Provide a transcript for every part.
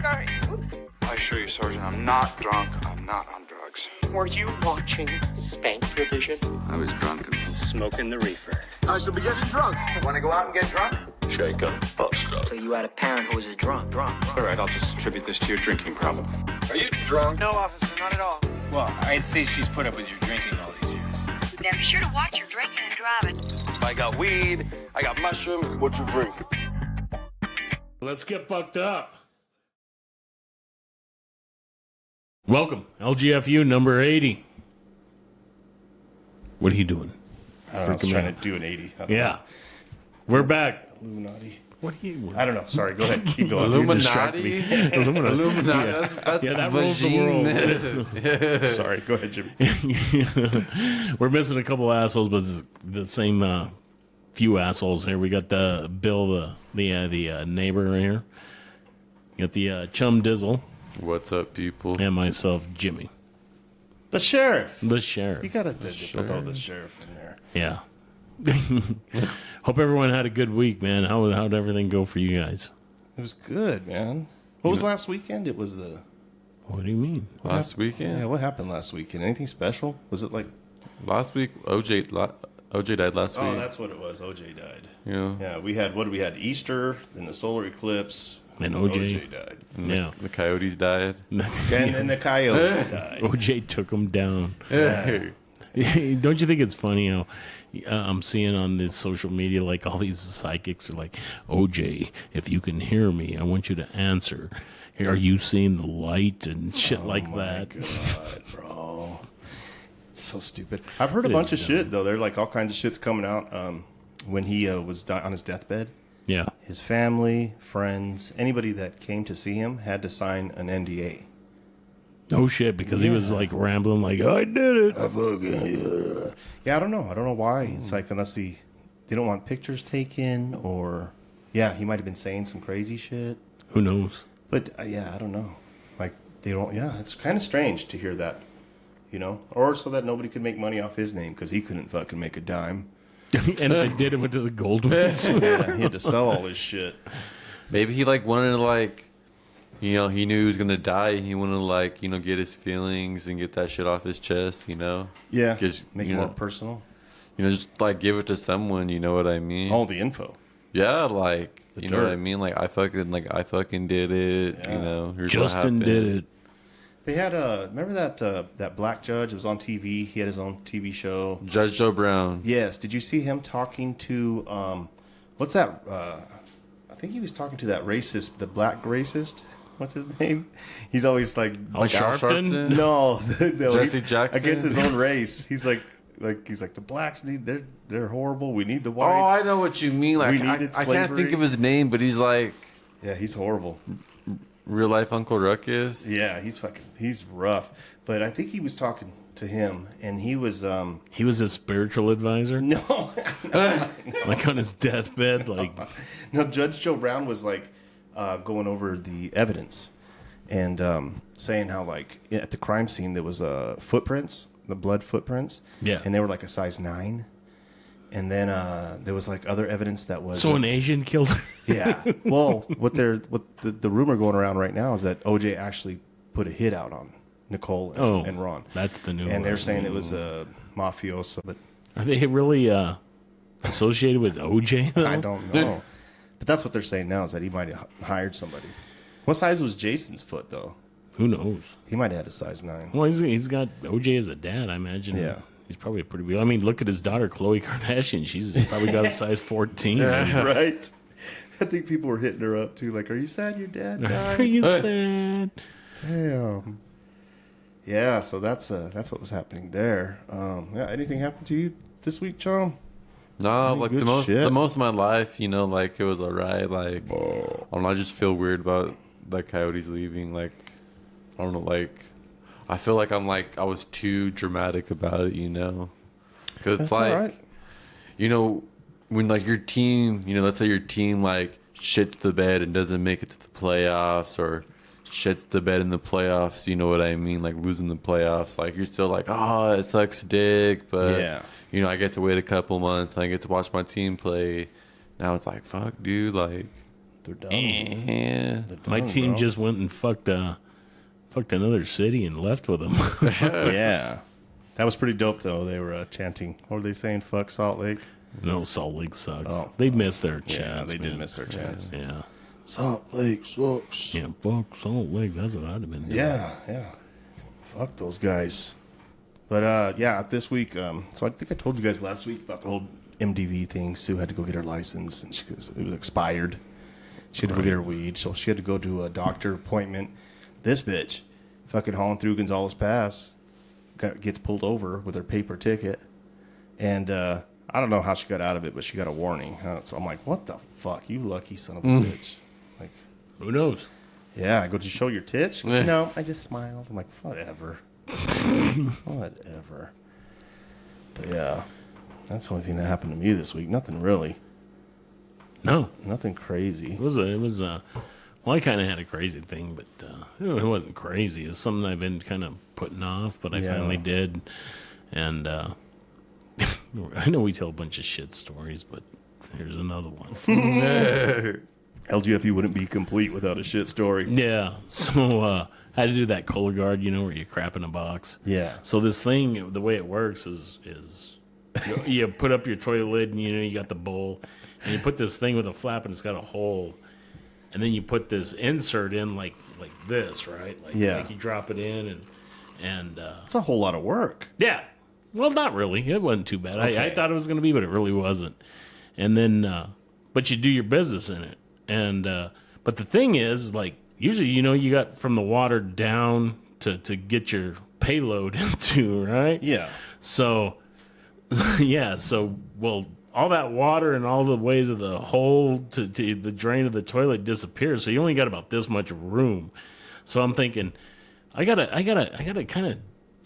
drunk are you? I assure you, Sergeant, I'm not drunk. I'm not on drugs. Were you watching Spank Revision? I was drunk and Smoking the reefer. I shall be getting drunk. Want to go out and get drunk? Shaken, bust up. So you had a parent who was a drunk. All right, I'll just attribute this to your drinking problem. Are you drunk? No, officer, not at all. Well, I'd say she's put up with your drinking all these years. Now be sure to watch your drinking and driving. I got weed. I got mushrooms. What you drink? Let's get fucked up. Welcome, LGFU number 80. What are you doing? I was trying to do an 80. Yeah. We're back. Illuminati. What are you? I don't know. Sorry. Go ahead. Keep going. Illuminati? Illuminati. That's Yeah, that rules the world. Sorry. Go ahead, Jimmy. We're missing a couple assholes, but the same few assholes here. We got the Bill, the neighbor right here. You got the Chum Dizzle. What's up, people? And myself, Jimmy. The sheriff. The sheriff. You got to throw the sheriff in there. Yeah. Hope everyone had a good week, man. How'd everything go for you guys? It was good, man. What was last weekend? It was the... What do you mean? Last weekend? Yeah, what happened last weekend? Anything special? Was it like... Last week, OJ died last week. Oh, that's what it was. OJ died. Yeah. Yeah, we had Easter, then the solar eclipse. And OJ died. And Yeah. The coyotes died. And then the coyotes died. OJ took him down. Yeah. Don't you think it's funny how I'm seeing on this social media, like all these psychics are like, OJ, if you can hear me, I want you to answer. Are you seeing the light and shit like that? God, bro. So stupid. I've heard a bunch of shit, though. They're like all kinds of shit's coming out when he was on his deathbed. Yeah. His family, friends, anybody that came to see him had to sign an NDA. Oh, shit, because he was like rambling like, I did it. Yeah, I don't know. I don't know why. It's like unless they don't want pictures taken or, yeah, he might have been saying some crazy shit. Who knows? But, yeah, I don't know. Like, they don't, yeah, it's kind of strange to hear that, you know? Or so that nobody could make money off his name because he couldn't fucking make a dime. And if they did, it went to the gold ones. Yeah, he had to sell all his shit. Maybe he wanted to he knew he was gonna die. He wanted to get his feelings and get that shit off his chest. Yeah, make it more personal. Just give it to someone. You know what I mean? All the info. Yeah, you know what I mean. I fucking did it. Yeah. Here's Justin what did it. They had remember that black judge? It was on TV. He had his own TV show. Judge Joe Brown. Yes. Did you see him talking to what's that? I think he was talking to that racist, the black racist. What's his name? He's always like Al Sharpton? No, Jesse Jackson against his own race. He's like the blacks they're horrible. We need the whites. Oh, I know what you mean. We I needed can't slavery. think of his name, but he's yeah, he's horrible. real life Uncle Ruckus. Yeah, he's rough. But I think he was talking to him, and he was a spiritual advisor. no. Like on his deathbed, like No, Judge Joe Brown was going over the evidence and saying how at the crime scene there was footprints, the blood footprints. Yeah. And they were like a size 9. And then there was other evidence that was so an Asian killed her. Yeah. Well, what the rumor going around right now is that OJ actually put a hit out on Nicole and Ron. That's the new. And they're saying it was a mafioso, but are they really associated with OJ? Though? I don't know. But that's what they're saying now is that he might have hired somebody. What size was Jason's foot though? Who knows? He might have had a size 9. Well, he's got OJ as a dad, I imagine. Yeah. He's probably a pretty big. I mean, look at his daughter, Khloe Kardashian. She's probably got a size 14. Right? I think people were hitting her up, too. Like, are you sad your dad died? Are you sad? Damn. Yeah, so that's what was happening there. Yeah, anything happened to you this week, Chum? No, Any the most of my life, it was alright. I just feel weird about Coyotes leaving. I don't know, I feel like I was too dramatic about it, because it's right. when your team, let's say your team shits the bed and doesn't make it to the playoffs, or shits the bed in the playoffs, you know what I mean, losing the playoffs, you're still oh, it sucks dick, but yeah. I get to wait a couple months and I get to watch my team play. Now it's fuck, dude, They're done. Yeah. They're My done, team bro. just went and fucked another city and left with them. Yeah. That was pretty dope, though. They were chanting. What were they saying? Fuck Salt Lake? No, Salt Lake sucks. Oh. They missed their Yeah, chance. they did man. miss their chance. Yeah. Salt Lake sucks. Yeah, fuck Salt Lake. That's what I'd have been doing. Yeah. Fuck those guys. But, yeah, this week, so I think I told you guys last week about the whole MDV thing. Sue had to go get her license, and it was expired. She had to go get her weed, so she had to go to a doctor appointment. This bitch, fucking hauling through Gonzales Pass, gets pulled over with her paper ticket. And I don't know how she got out of it, but she got a warning. So I'm like, what the fuck? You lucky son of a bitch. Like, Who knows? yeah, I go, did you show your tits? She goes, Yeah. no, I just smiled. I'm like, whatever. Whatever. But yeah, that's the only thing that happened to me this week. Nothing really. No. Nothing crazy. It was well, I kind of had a crazy thing, but it wasn't crazy. It's something I've been kind of putting off, but I Yeah. finally did. And I know we tell a bunch of shit stories, but here's another one. LGFU wouldn't be complete without a shit story. Yeah. So I had to do that color guard, where you crap in a box. Yeah. So this thing, the way it works is you put up your toilet lid and you got the bowl, and you put this thing with a flap and it's got a hole, and then you put this insert in like this, right? Yeah. Like you drop it in and It's a whole lot of work. yeah. Well, not really. It wasn't too bad. Okay. I thought it was going to be, but it really wasn't. And then, but you do your business in it. And but the thing is, like, usually, you got from the water down to get your payload into, right? Yeah. So, yeah. So, well, all that water and all the way to the hole to the drain of the toilet disappears. So you only got about this much room. So I'm thinking, I gotta kind of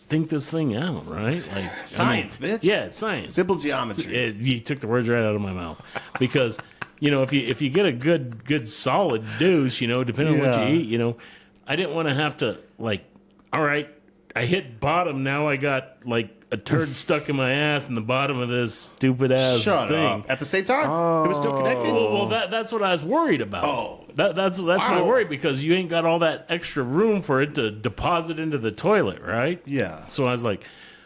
think this thing out, right? Like Science, bitch. Yeah, it's science. Simple geometry. You took the words right out of my mouth because if you get a good solid deuce, depending on what Yeah. you eat, I didn't want to have to all right, I hit bottom, now I got like a turd stuck in my ass in the bottom of this stupid ass Shut thing. up. At the same time, it was still connected. Well, that's what I was worried about. Oh. That's my worry because you ain't got all that extra room for it to deposit into the toilet, right? Yeah. So I was like,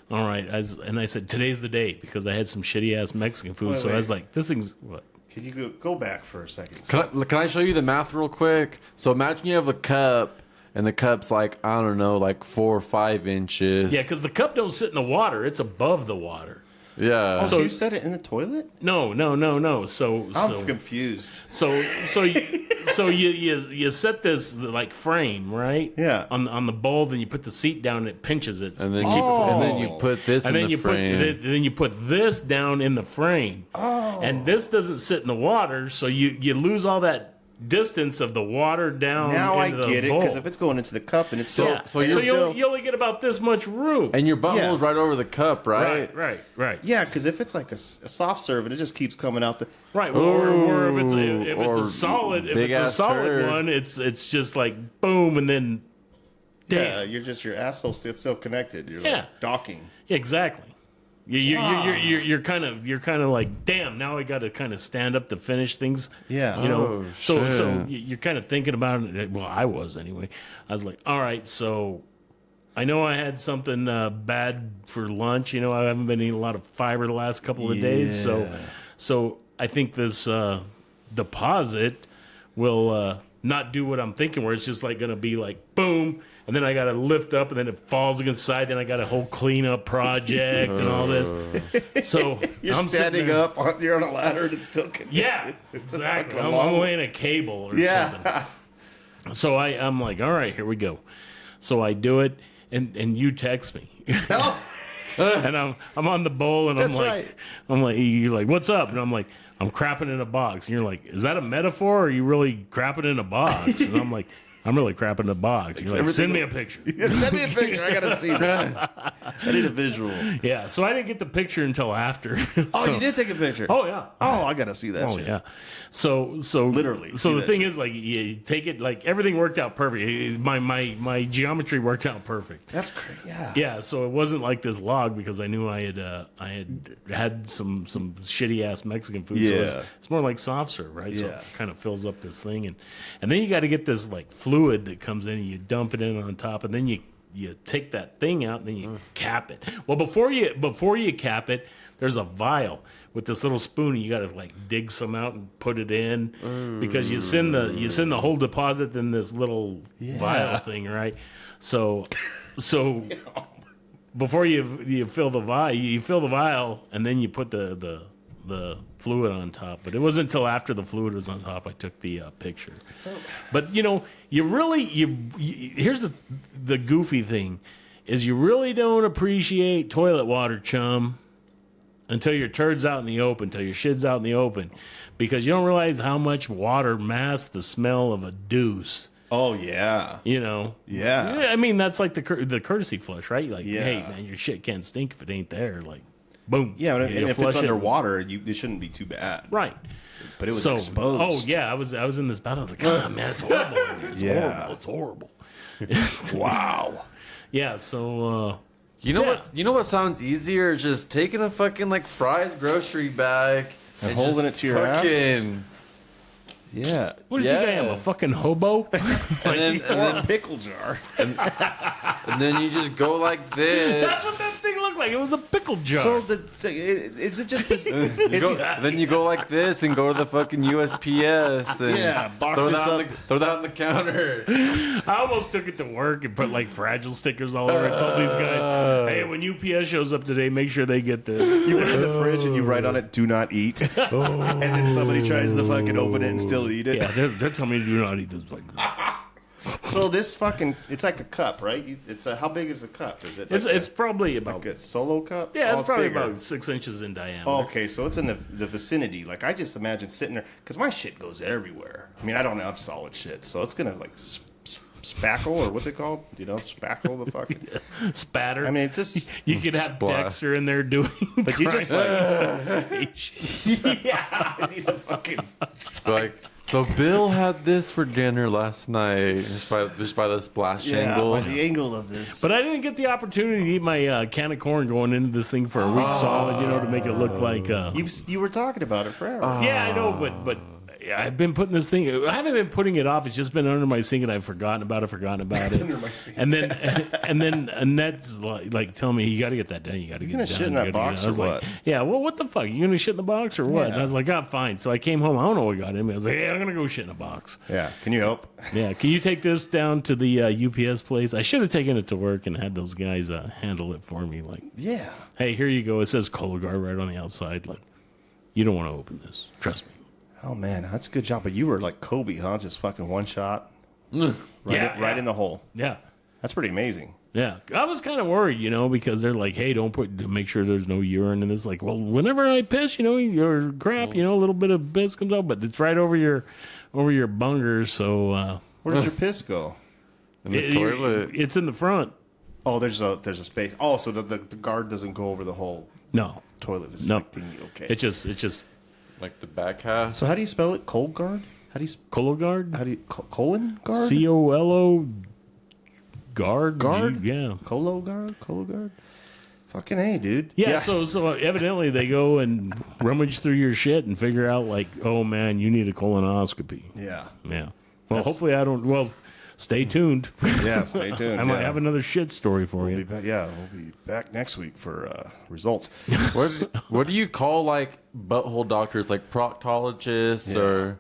all right. And I said, today's the day because I had some shitty ass Mexican food. Wait, so I wait. was like, this thing's what? Can you go back for a second? Can I show you the math real quick? So imagine you have a cup, and the cup's like, I don't know, like 4 or 5 inches. Yeah, because the cup don't sit in the water; it's above the water. Yeah. Oh, so so- you set it in the toilet? No. So I'm confused. So you set this like frame right? Yeah. On the bowl, then you put the seat down and it pinches it. and then to keep it and then from- you put this and in then the you frame. then you put this down in the frame. Oh. And this doesn't sit in the water, so you lose all that distance of the water down. Now I into the get it, bowl. because if it's going into the cup and it's still... Yeah. So So, you're you only get about this much room. and your butthole's Yeah. right over the cup, right? Right. Yeah, because if it's like a soft serve and it just keeps coming out the... Right, or if it's or a solid, big-ass turd. one, it's just like boom, and then Yeah, damn. your asshole's still connected. You're Yeah. like docking. Exactly. You're kind of like, damn. Now I got to kind of stand up to finish things. Yeah. Oh, So shit. you're kind of thinking about it. Well, I was anyway. I was like, all right, so I know I had something bad for lunch. I haven't been eating a lot of fiber the last couple of days. So I think this deposit will not do what I'm thinking, where it's just like going to be like boom, and then I got to lift up, and then it falls against the side. Then I got a whole cleanup project and all this. So You're I'm sitting standing there- up, you're on a ladder, and it's still connected. Yeah, It's exactly. like a I'm long- laying a cable or something. Yeah. So I'm like, all right, here we go. So I do it, and you text me. Oh, And I'm on the bowl, and That's I'm like, you're like, what's up? And I'm like, I'm crapping in a box. And you're like, is that a metaphor, or are you really crapping in a box? And I'm like, I'm really crapping the box. You're like, everything- send me a picture. Send me a picture. I gotta see this. I need a visual. Yeah, so I didn't get the picture until after. Oh, So- you did take a picture. Oh yeah. Oh, I gotta see that. Oh shit. yeah. So Literally, see So the that thing shit. is, like, you take it, like, everything worked out perfect. My geometry worked out perfect. That's crazy. Yeah. Yeah, so it wasn't like this log because I knew I had some shitty ass Mexican food. So Yeah. it's more like soft serve, right? So Yeah. it kind of fills up this thing, and then you got to get this like fluid that comes in, and you dump it in on top, and then you take that thing out, and then you cap it. Well, before you cap it, there's a vial with this little spoon. And you got to like dig some out and put it in because you send the whole deposit in this little vial thing, right? So before you fill the vial, and then you put the fluid on top. But it wasn't until after the fluid was on top I took the picture. But you really here's the goofy thing is you really don't appreciate toilet water, chum, until your turd's out in the open, until your shit's out in the open, because you don't realize how much water masks the smell of a deuce. Oh yeah. Yeah. I mean, that's like the courtesy flush, right? Like, Yeah. hey man, your shit can't stink if it ain't there. Like, boom. Yeah, and You if flush it's it. underwater, it shouldn't be too bad. Right. But it was So, exposed. oh yeah, I was in this battle. I was like, oh man, it's horrible in here. It's horrible. It's horrible. Wow. Yeah. So You know Yeah. what? You know what sounds easier? Is just taking a fucking like fries grocery bag And holding just it to your ass? fucking- Yeah. what do you think I am, Yeah. a fucking hobo? And then Or a pickle jar. and then you just go like this. That's what that thing looked like. It was a pickle jar. So is it just? Then you go like this and go to the fucking USPS and Yeah, box throw, this that on up. throw that on the counter. I almost took it to work and put like fragile stickers all over it. Told these guys, hey, when UPS shows up today, make sure they get this. You put it in the fridge and you write on it, "Do not eat," and then somebody tries to fucking open it and still eat it. Yeah, they're telling me to do not eat this. Like, So this fucking, it's like a cup, right? It's how big is the cup? Is it? it's probably about like a solo cup. yeah, Oh, it's probably bigger. about 6 inches in diameter. Oh, okay, so it's in the vicinity. Like I just imagine sitting there because my shit goes everywhere. I mean, I don't have solid shit, so it's gonna like spackle or what's it called? Spackle the fucking. Spatter. I mean, it's just. you could have Splash. Dexter in there doing. But you just like. patience. Yeah, I need a fucking. Like, so Bill had this for dinner last night, just by the splash angle. by the angle of this. But I didn't get the opportunity to eat my can of corn going into this thing for a week solid, to make it look like. You were talking about it forever. Yeah, I know, but I've been putting this thing. I haven't been putting it off. It's just been under my sink, and I've forgotten about it. under my sink. And then Annette's like, tell me, you got to get that done. You got to get gonna it done. shit in You that gotta get it box done." I was or like, what? yeah. Well, what the fuck? You gonna shit in the box or what? Yeah. And I was like, oh, fine. So I came home. I don't know what got in me. I was like, yeah, I'm gonna go shit in a box. Yeah, can you help? Yeah. Can you take this down to the UPS place? I should have taken it to work and had those guys handle it for me. Like, Yeah. hey, here you go. It says Cologuard right on the outside. Like, you don't want to open this. Trust me. Oh man, that's a good job. But you were like Kobe, huh? Just fucking one shot, right in the hole. Yeah. That's pretty amazing. Yeah, I was kind of worried, because they're like, "Hey, make sure there's no urine in this." Like, well, whenever I piss, your crap, a little bit of piss comes out, but it's right over your bunger. So Where does your piss go? In the toilet. It's in the front. Oh, there's a space. Oh, so the guard doesn't go over the whole No, toilet no. thingy. Okay. It just Like the back half. So how do you spell it? Cold guard? How do you Cologuard. colon guard? COLO guard. Guard? Yeah. Colo guard? Fucking A, dude. Yeah, so evidently they go and rummage through your shit and figure out like, oh man, you need a colonoscopy. Yeah. Yeah. Well, hopefully I don't. Well, stay tuned. Yeah, stay tuned. I might yeah. have another shit story for We'll you. be back next week for results. What do you call like butthole doctors, like proctologists, or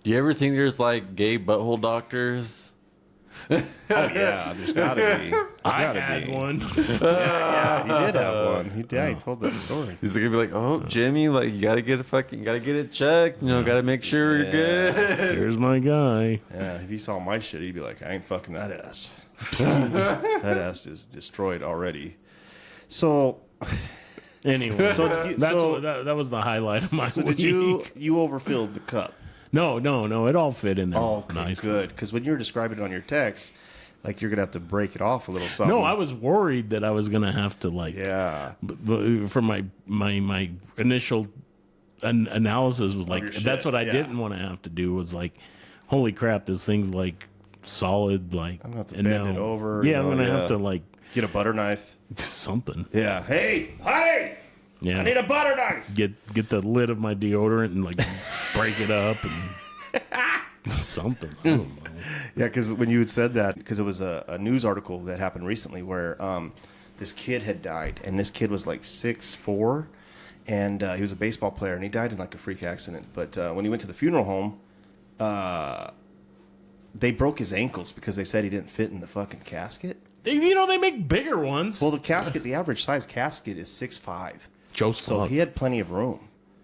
do you ever think there's like gay butthole doctors? Oh yeah, there's gotta be. I had one. Yeah, he did have one. He told that story. He's gonna be like, "Oh, Jimmy, like you gotta get it checked. Gotta make sure you're good." Here's my guy. Yeah, if he saw my shit, he'd be like, I ain't fucking that ass. That ass is destroyed already. So, Anyway, So did you- so- that was the highlight of my so week. did you overfilled the cup? No, it all fit in there. Oh, okay, nicely. good. Because when you were describing it on your text, like you're gonna have to break it off a little something. No, I was worried that I was gonna have to like. Yeah. For my initial analysis was like your shit, that's what I yeah. didn't want to have to do was like, holy crap, this thing's like solid. Like I'm gonna have to bend it over. Yeah, I'm gonna have to like get a butter knife. something. Yeah. Hey, honey, Yeah, I need a butter knife. get the lid of my deodorant and like break it up and something. I don't know. Yeah, because when you had said that, because it was a news article that happened recently where this kid had died, and this kid was like 6'4", and he was a baseball player, and he died in like a freak accident. But when he went to the funeral home, they broke his ankles because they said he didn't fit in the fucking casket. They make bigger ones. Well, the casket, the average size casket is 6'5", Joe so Slug. he had plenty of room.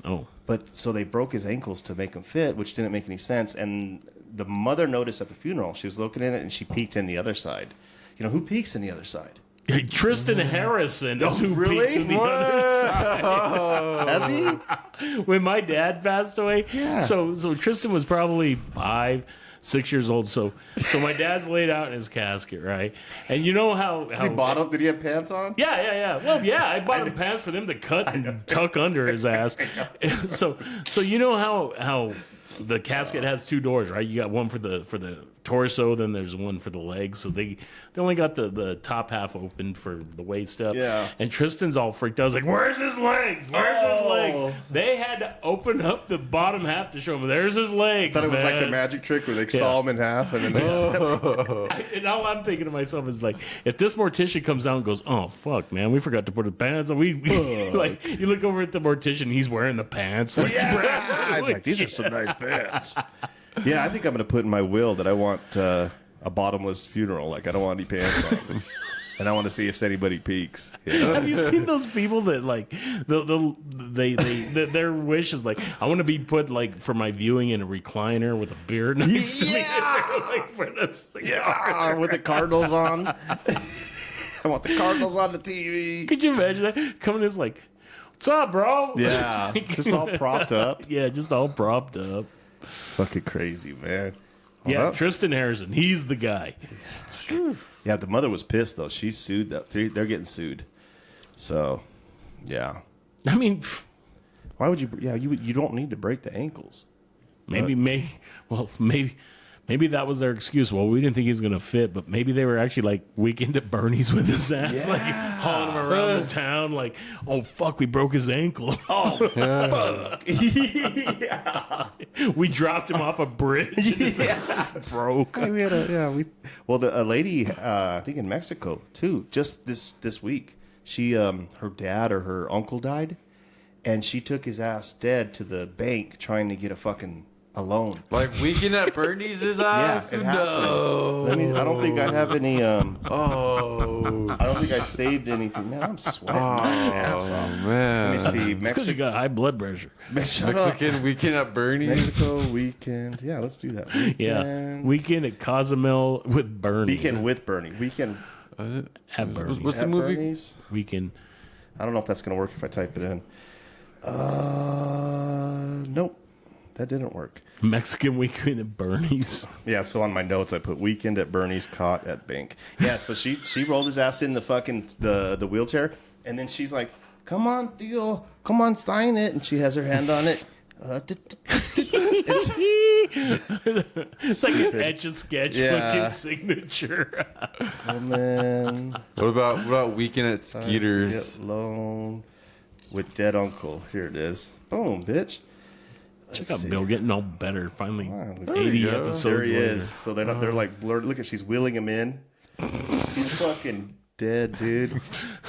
Oh, But so they broke his ankles to make him fit, which didn't make any sense. And the mother noticed at the funeral, she was looking at it and she peeked in the other side. You know, who peeks in the other side? hey, Tristan Harrison is who really? peeks in the other side. Has he? When my dad passed away, Yeah. so Tristan was probably 5-6 years old. So my dad's laid out in his casket, right? And you know how Did he bottom? Did he have pants on? Yeah. Well, yeah, I bought him pants for them to cut and tuck under his ass. So you know how the casket has two doors, right? You got one for the torso, then there's one for the legs. So they only got the top half open for the waist up. Yeah. And Tristan's all freaked out. I was like, "Where's his legs? Where's his Oh. legs?" They had to open up the bottom half to show him. There's his legs. I thought it was like the man. magic trick where they saw him in half and then they And all I'm thinking to myself is like, if this mortician comes out and goes, "Oh fuck, man, we forgot to put the pants on." We like you look over at the mortician, he's wearing the pants. Like, yeah. It's like, these are some nice pants. Yeah, I think I'm going to put in my will that I want a bottomless funeral. Like, I don't want any pants on. And I want to see if anybody peeks. You know? Have you seen those people that like their wish is like, I want to be put like for my viewing in a recliner with a beer next to me, like for the cigar. Yeah, with the Cardinals on. I want the Cardinals on the TV. Could you imagine that coming in like, "What's up, bro?" Yeah, just all propped up. Yeah, just all propped up. Fucking crazy, man. Yeah, Well, Tristan Harrison, he's the guy. yeah, the mother was pissed, though. She's sued. They're getting sued. So, yeah. I mean, Why would you? Yeah, you don't need to break the ankles. maybe that was their excuse. Well, we didn't think he was going to fit, but maybe they were actually like Weekend at Bernie's with his ass, like hauling him around the town. Like, oh fuck, we broke his ankle. Oh, fuck. Yeah. We dropped him off a bridge. Yeah. Broke. Hey, we had a lady, I think in Mexico too, just this week. She, her dad or her uncle died, and she took his ass dead to the bank trying to get a fucking a loan. Like Weekend at Bernie's ass? it happened. I don't think I have any. I Oh. don't think I saved anything. Man, I'm sweating my ass off. Man. Let me see. Because you got high blood pressure. Mexican Weekend at Bernie's? Mexico weekend. Yeah, let's do that. Yeah. Weekend. Weekend at Cozumel with Bernie. Weekend with Bernie. Weekend at Bernie. What's the at movie? Bernie's. Weekend. I don't know if that's going to work if I type it in. Nope. That didn't work. Mexican Weekend at Bernie's. Yeah, so on my notes I put weekend at Bernie's, caught at bank. Yeah, so she rolled his ass in the fucking the wheelchair, and then she's like, "Come on, Theo, come on, sign it." And she has her hand on it. It's like an Etch-a-Sketch Yeah. looking signature. Oh man, What about Weekend at Skeeter's? Get loan with dead uncle. Here it is. Boom, bitch. Check out Bill getting all better. Finally, There 80 you go. episodes There he later. is. So they're not. They're like blurred. Look at she's wheeling him in. He's fucking dead, dude.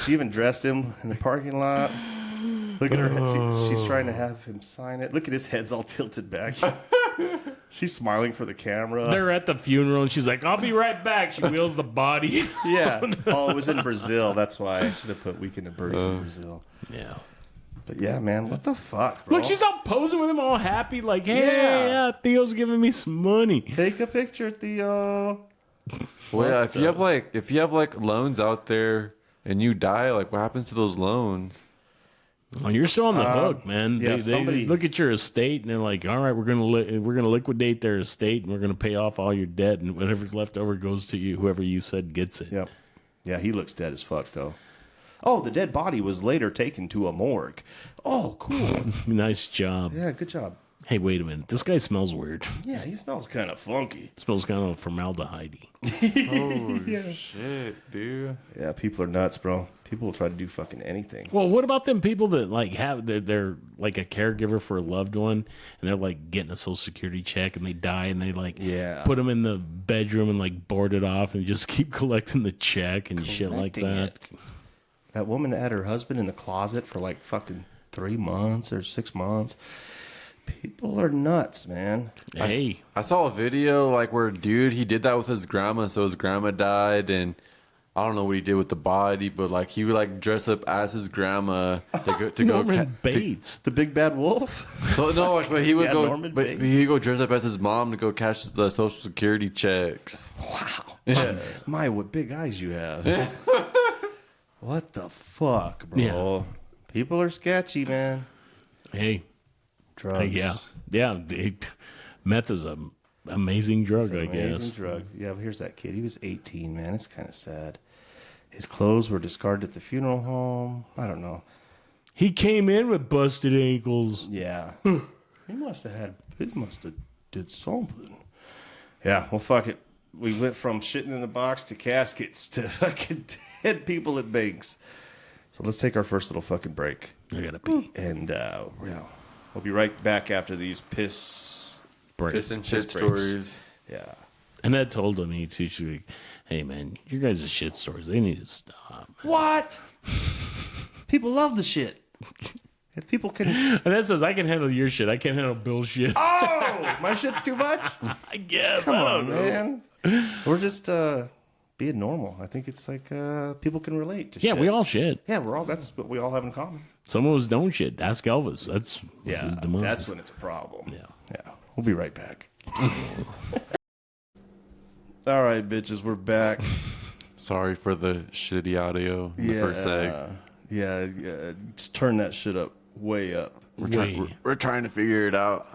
She even dressed him in the parking lot. Look at her. She's trying to have him sign it. Look at his head's all tilted back. She's smiling for the camera. They're at the funeral, and she's like, "I'll be right back." She wheels the body. Yeah. Oh, it was in Brazil. That's why I should have put Weekend at Bernie's in Brazil. Yeah. But yeah, man, what the fuck, bro? Look, she's all posing with him, all happy, like, "Hey, Yeah. yeah, Theo's giving me some money." Take a picture, Theo. Well, yeah, if you have like loans out there and you die, like what happens to those loans? Oh, you're still on the hook, man. yeah, they look at your estate and they're like, "All right, we're gonna liquidate their estate and we're gonna pay off all your debt and whatever's left over goes to you. Whoever you said gets it." Yep. Yeah, he looks dead as fuck though. Oh, the dead body was later taken to a morgue. Oh, cool. Nice job. Yeah, good job. Hey, wait a minute. This guy smells weird. Yeah, he smells kind of funky. Smells kind of formaldehyde. Oh shit, dude. Yeah, people are nuts, bro. People will try to do fucking anything. Well, what about them people that like they're like a caregiver for a loved one and they're like getting a social security check and they die and they like put them in the bedroom and like board it off and just keep collecting the check and shit like that. That woman had her husband in the closet for like fucking 3 months or 6 months. People are nuts, man. Hey, I saw a video like where a dude, he did that with his grandma. So his grandma died, and I don't know what he did with the body, but like he would like dress up as his grandma to Norman Bates, the big bad wolf. So no, like, but he would go, Norman but Bates. he'd go dress up as his mom to go cash the social security checks. Wow. Yeah. My, what big eyes you have. What the fuck, bro? Yeah. People are sketchy, man. hey, Drugs. meth is a amazing drug, I Amazing guess. drug. Yeah, but here's that kid. He was 18, man. It's kind of sad. His clothes were discarded at the funeral home. I don't know. He came in with busted ankles. Yeah. He must have did something. Yeah, well, fuck it. We went from shitting in the box to caskets to fucking dead people at banks. So let's take our first little fucking break. I gotta pee. And we'll be right back after these Piss and piss shit breaks. stories. Yeah. And that told him, she's like, "Hey, man, your guys' shit stories, they need to stop." What? People love the shit. If people can. And that says, "I can handle your shit. I can't handle Bill's shit." Oh, my shit's too much. I guess. Come I on, don't know. man. We're just being normal. I think it's like people can relate to Yeah, shit. we all shit. Yeah, that's what we all have in common. Some of us don't shit. Ask Elvis. That's his demise. That's when it's a problem. Yeah. Yeah. We'll be right back. All right, bitches, we're back. Sorry for the shitty audio in the first seg. Yeah, just turn that shit up way up. We're trying to figure it out.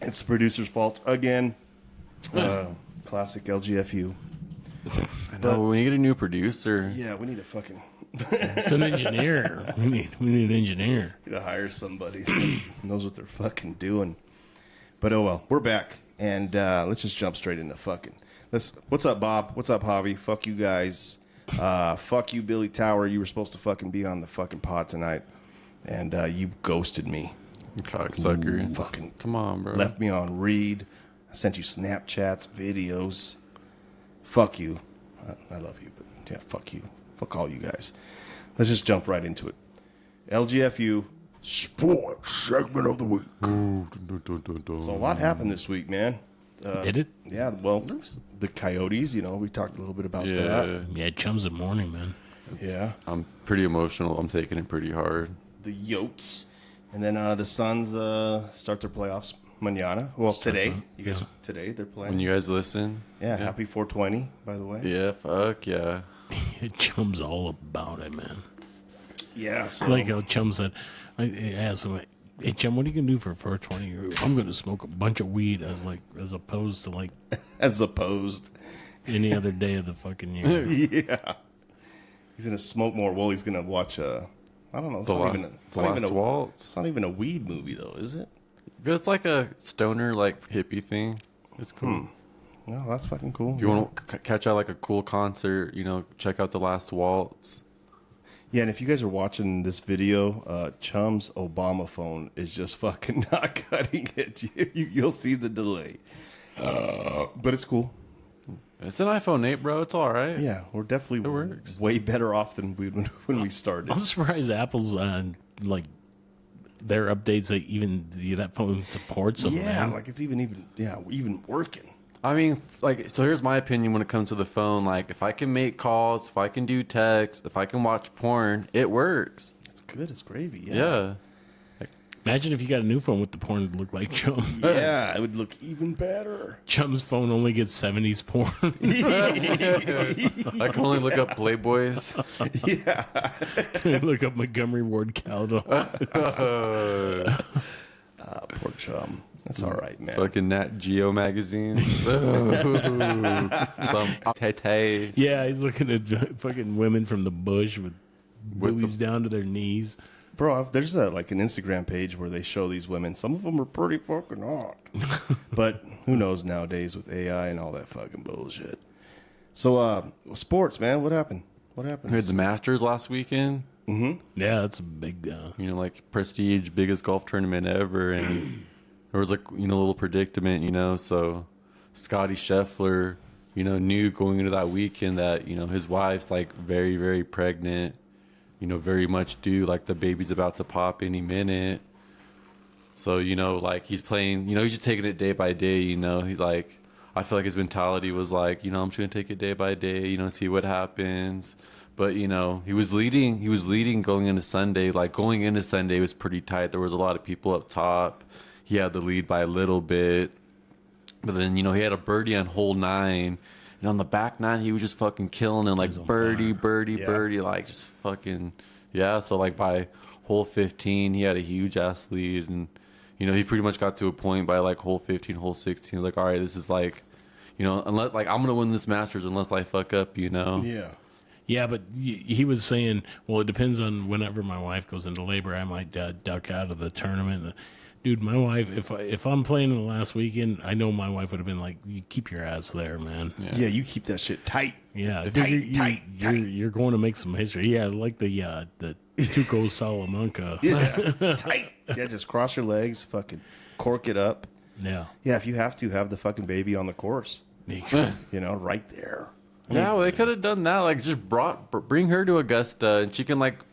It's the producer's fault again. Classic LGFU. I know, we need a new producer. Yeah, we need a fucking It's an engineer. We need an engineer. need to hire somebody that knows what they're fucking doing. But oh well, we're back, and let's just jump straight into fucking. What's up, Bob? What's up, Javi? Fuck you guys. Fuck you, Billy Tower. You were supposed to fucking be on the fucking pod tonight, and you ghosted me. Cocksucker. Fucking Come on, bro. left me on read. I sent you Snapchats, videos. Fuck you. I love you, but yeah, fuck you. Fuck all you guys. Let's just jump right into it. LGFU sports segment of the week. So a lot happened this week, man. Did it? Yeah, well, the Coyotes, we talked a little bit about that. Yeah, chums in morning, man. Yeah. I'm pretty emotional. I'm taking it pretty hard. The Yotes. And then the Suns start their playoffs mañana. Well, today. You guys, today they're playing. When you guys listen. Yeah, happy 420, by the way. Yeah, fuck yeah. Chum's all about it, man. Yeah, so. Like how Chum said, I asked him, "Hey, Chum, what are you going to do for 420? I'm going to smoke a bunch of weed as opposed to like As opposed. any other day of the fucking year." Yeah. He's going to smoke more. Well, he's going to watch I don't know. It's The not last, it's not even a waltz. It's not even a weed movie, though, is it? But it's like a stoner, like hippie thing. It's cool. No, that's fucking cool. If you want to catch out like a cool concert, check out The Last Waltz. Yeah, and if you guys are watching this video, Chum's Obama phone is just fucking not cutting it. You'll see the delay. But it's cool. It's an iPhone 8, bro. It's all right. Yeah, we're definitely It works. way better off than when we started. I'm surprised Apple's like their updates that phone supports them. Yeah, man. like it's even working. I mean, so here's my opinion when it comes to the phone. Like, if I can make calls, if I can do text, if I can watch porn, it works. It's good. It's gravy. Yeah. Imagine if you got a new phone with the porn that looked like Chum. Yeah, it would look even better. Chum's phone only gets 70s porn. I can only look up Playboys. Look up Montgomery Ward Cowdell. Poor Chum. That's all right, man. Fucking Nat Geo magazines. Some tetes. Yeah, he's looking at fucking women from the bush with boobies down to their knees. Bro, there's like an Instagram page where they show these women. Some of them are pretty fucking hot. But who knows nowadays with AI and all that fucking bullshit. So, sports, man. What happened? What happened? We had the Masters last weekend. Yeah, that's a big... Like prestige, biggest golf tournament ever. And there was like, a little predicament, so Scotty Scheffler, knew going into that weekend that, his wife's like very, very pregnant. Very much due, like the baby's about to pop any minute. So, like he's playing, he's just taking it day by day, he's like, I feel like his mentality was like, I'm just going to take it day by day, see what happens. But, he was leading going into Sunday. Like going into Sunday was pretty tight. There was a lot of people up top. He had the lead by a little bit. But then, he had a birdie on hole 9. And on the back 9, he was just fucking killing it, like birdie, like just fucking, yeah. So like by hole 15, he had a huge ass lead, and he pretty much got to a point by like hole 15, hole 16. He was like, all right, this is like, unless like I'm gonna win this Masters unless I fuck up, Yeah. Yeah, but he was saying, well, it depends on whenever my wife goes into labor, I might duck out of the tournament. Dude, my wife, if I'm playing in the last weekend, I know my wife would have been like, you keep your ass there, man. Yeah, you keep that shit tight. Yeah, Tight. You're going to make some history. Yeah, like the Tuco Salamanca. Yeah, tight. Yeah, just cross your legs, fucking cork it up. Yeah. Yeah, if you have to, have the fucking baby on the course. Right there. Yeah, well, they could have done that. Like, just bring her to Augusta, and she can like,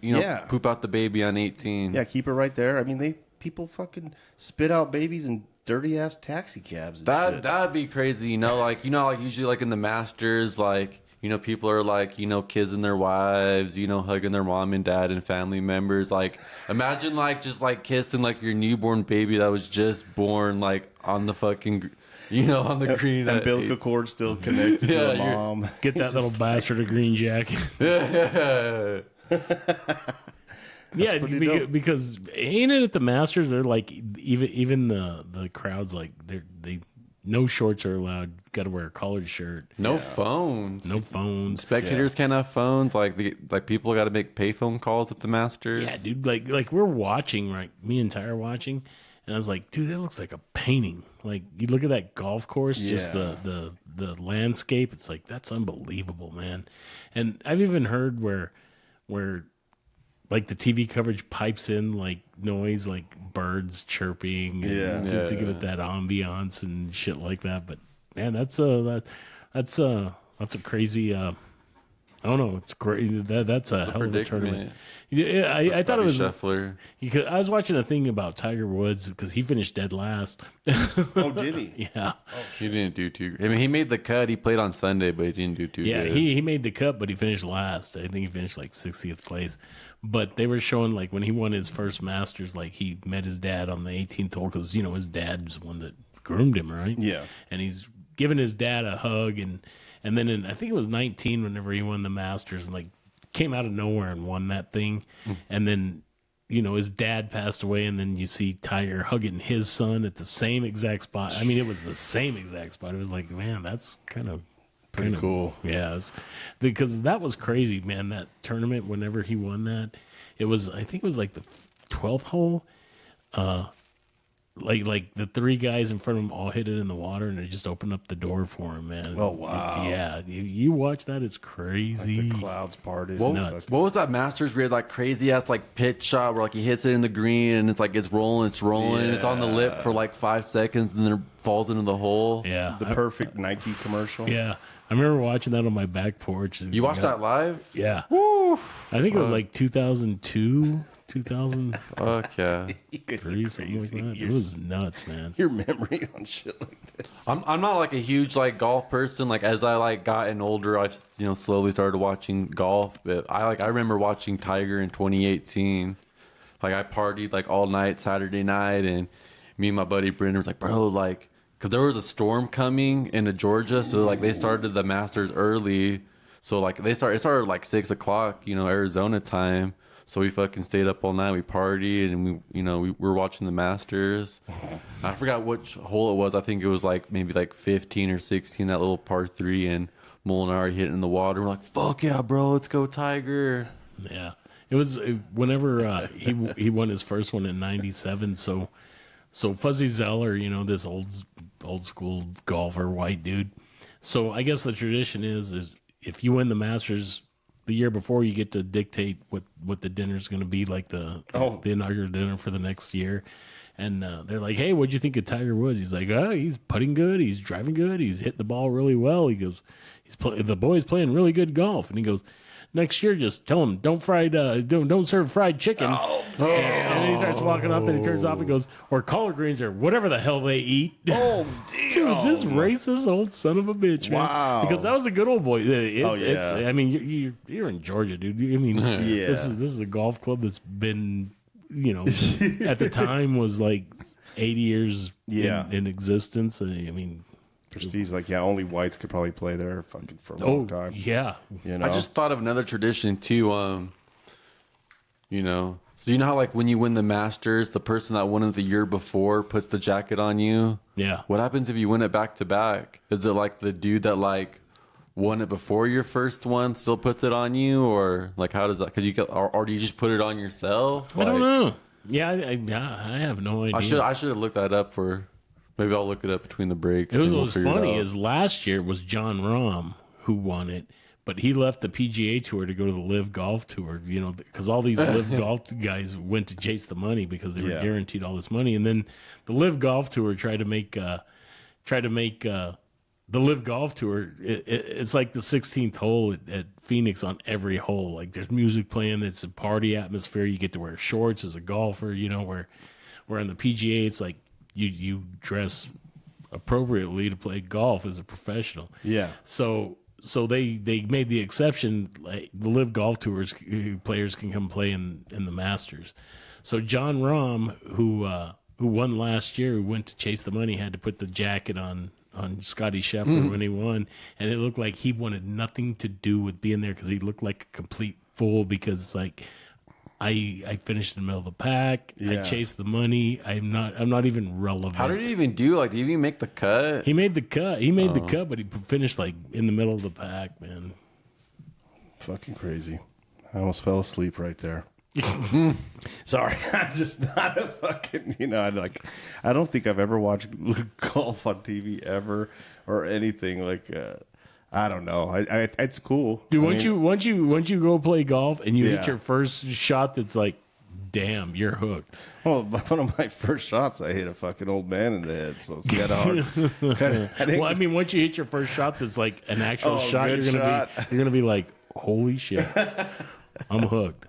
poop out the baby on 18. Yeah, keep her right there. I mean, people fucking spit out babies in dirty ass taxi cabs. And shit. That'd be crazy. Like usually like in the Masters, like people are like kissing their wives, hugging their mom and dad and family members. Like, imagine like just like kissing like your newborn baby that was just born like on the fucking. On the green. Umbilical cord still connected to the mom. Get that little bastard a green jacket. Yeah, because ain't it at the Masters? They're like even the crowds like they no shorts are allowed. Got to wear a collared shirt. No phones. No phones. Spectators can't have phones. Like people got to make payphone calls at the Masters. Yeah, dude. Like we're watching, right? Me and Ty are watching, and I was like, dude, that looks like a painting. Like you look at that golf course, just the landscape. It's like that's unbelievable, man. And I've even heard where like the TV coverage pipes in like noise, like birds chirping, and to give it that ambiance and shit like that. But man, that's a crazy. I don't know. It's great. That's a hell of a tournament. Yeah, I thought it was Scheffler. I was watching a thing about Tiger Woods because he finished dead last. Oh, did he? Yeah. He didn't do too. I mean, he made the cut. He played on Sunday, but he didn't do too. Yeah, good. he made the cut, but he finished last. I think he finished like 60th place. But they were showing like when he won his first Masters, like he met his dad on the 18th hole because his dad's the one that groomed him, right? Yeah. And he's giving his dad a hug, and then I think it was 19 whenever he won the Masters, and like came out of nowhere and won that thing, and then his dad passed away, and then you see Tiger hugging his son at the same exact spot. I mean, it was the same exact spot. It was like, man, that's kind of pretty cool. Yeah, because that was crazy, man. That tournament, whenever he won that, I think it was like the 12th hole. Like the three guys in front of him all hit it in the water, and they just opened up the door for him, man. Oh, wow. Yeah, you watch that, it's crazy. Like the clouds parted. Nuts. What was that Masters where he had like crazy ass like pitch shot where like he hits it in the green and it's like it's rolling, it's on the lip for like 5 seconds and then it falls into the hole. Yeah, The perfect Nike commercial. Yeah, I remember watching that on my back porch. You watched that live? Yeah. Woo! I think it was like 2002. 2000. Fuck yeah. 3, something like that. It was nuts, man. Your memory on shit like this. I'm not like a huge like golf person. Like as I like gotten older, I've slowly started watching golf. But I remember watching Tiger in 2018. Like I partied like all night Saturday night, and me and my buddy Brendan was like, bro, like, because there was a storm coming into Georgia, so like they started the Masters early. So like it started like 6 o'clock, Arizona time. So we fucking stayed up all night. We partied, and we were watching the Masters. I forgot which hole it was. I think it was like maybe like 15 or 16, that little par 3, and Molinari hit it in the water. We're like, fuck yeah, bro, let's go Tiger. Yeah, it was whenever he won his first one in '97. So Fuzzy Zeller, this old school golfer, white dude. So I guess the tradition is if you win the Masters the year before, you get to dictate what the dinner's going to be, like the inaugural dinner for the next year. And they're like, hey, what'd you think of Tiger Woods? He's like, he's putting good. He's driving good. He's hitting the ball really well. He goes, the boy's playing really good golf. And he goes, next year, just tell him don't serve fried chicken. And then he starts walking off. Then he turns off and goes, or collard greens or whatever the hell they eat. Oh, damn. Dude, this racist old son of a bitch, man. Wow. Because that was a good old boy. Yeah. I mean, you're in Georgia, dude. I mean, Yeah. this is a golf club that's been, at the time was like 80 years in existence. I mean, Prestige, like, only whites could probably play there fucking for a long time. Yeah. You know? I just thought of another tradition too. So you know how like when you win the Masters, the person that won it the year before puts the jacket on you. Yeah. What happens if you win it back to back? Is it like the dude that like won it before your first one still puts it on you, or like how does that? Because or do you just put it on yourself? I don't know. Yeah, I have no idea. I should have looked that up for. Maybe I'll look it up between the breaks. What was funny is last year it was John Rahm who won it, but he left the PGA Tour to go to the Live Golf Tour, because all these Live Golf guys went to chase the money because they were guaranteed all this money. And then the Live Golf Tour tried to make the Live Golf Tour. It's like the 16th hole at Phoenix on every hole. Like there's music playing. It's a party atmosphere. You get to wear shorts as a golfer, where on the PGA it's like, you dress appropriately to play golf as a professional. Yeah. So they made the exception, like the Live Golf Tours players can come play in the Masters. So John Rahm, who won last year, who went to chase the money, had to put the jacket on Scotty Scheffler when he won, and it looked like he wanted nothing to do with being there because he looked like a complete fool because it's like, I finished in the middle of the pack. Yeah. I chased the money. I'm not even relevant. How did he even do? Like, did he even make the cut? He made the cut. He made the cut, but he finished like in the middle of the pack, man. Fucking crazy. I almost fell asleep right there. Sorry, I'm just not a fucking. I don't think I've ever watched golf on TV ever or anything like. I don't know. It's cool, dude. Once you go play golf and you hit your first shot, that's like, damn, you're hooked. Well, one of my first shots, I hit a fucking old man in the head, so it's kind of hard. Well, I mean, once you hit your first shot, that's like an actual shot. You're gonna be like, holy shit, I'm hooked.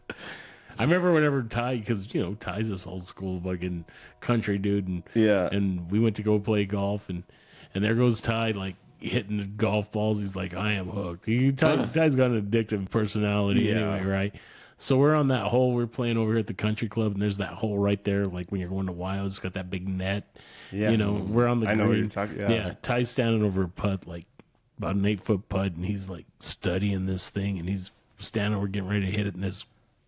I remember whenever Ty, because Ty's this old school fucking country dude, and we went to go play golf, and there goes Ty, like, hitting the golf balls. He's like, I am hooked. Ty's got an addictive personality anyway, right? So we're on that hole. We're playing over here at the country club, and there's that hole right there, like when you're going to Wild, it's got that big net. Yeah. We're on the green. I know what you're talking about. Yeah, Ty's standing over a putt, like about an 8-foot putt, and he's like studying this thing, and he's standing over getting ready to hit it, and this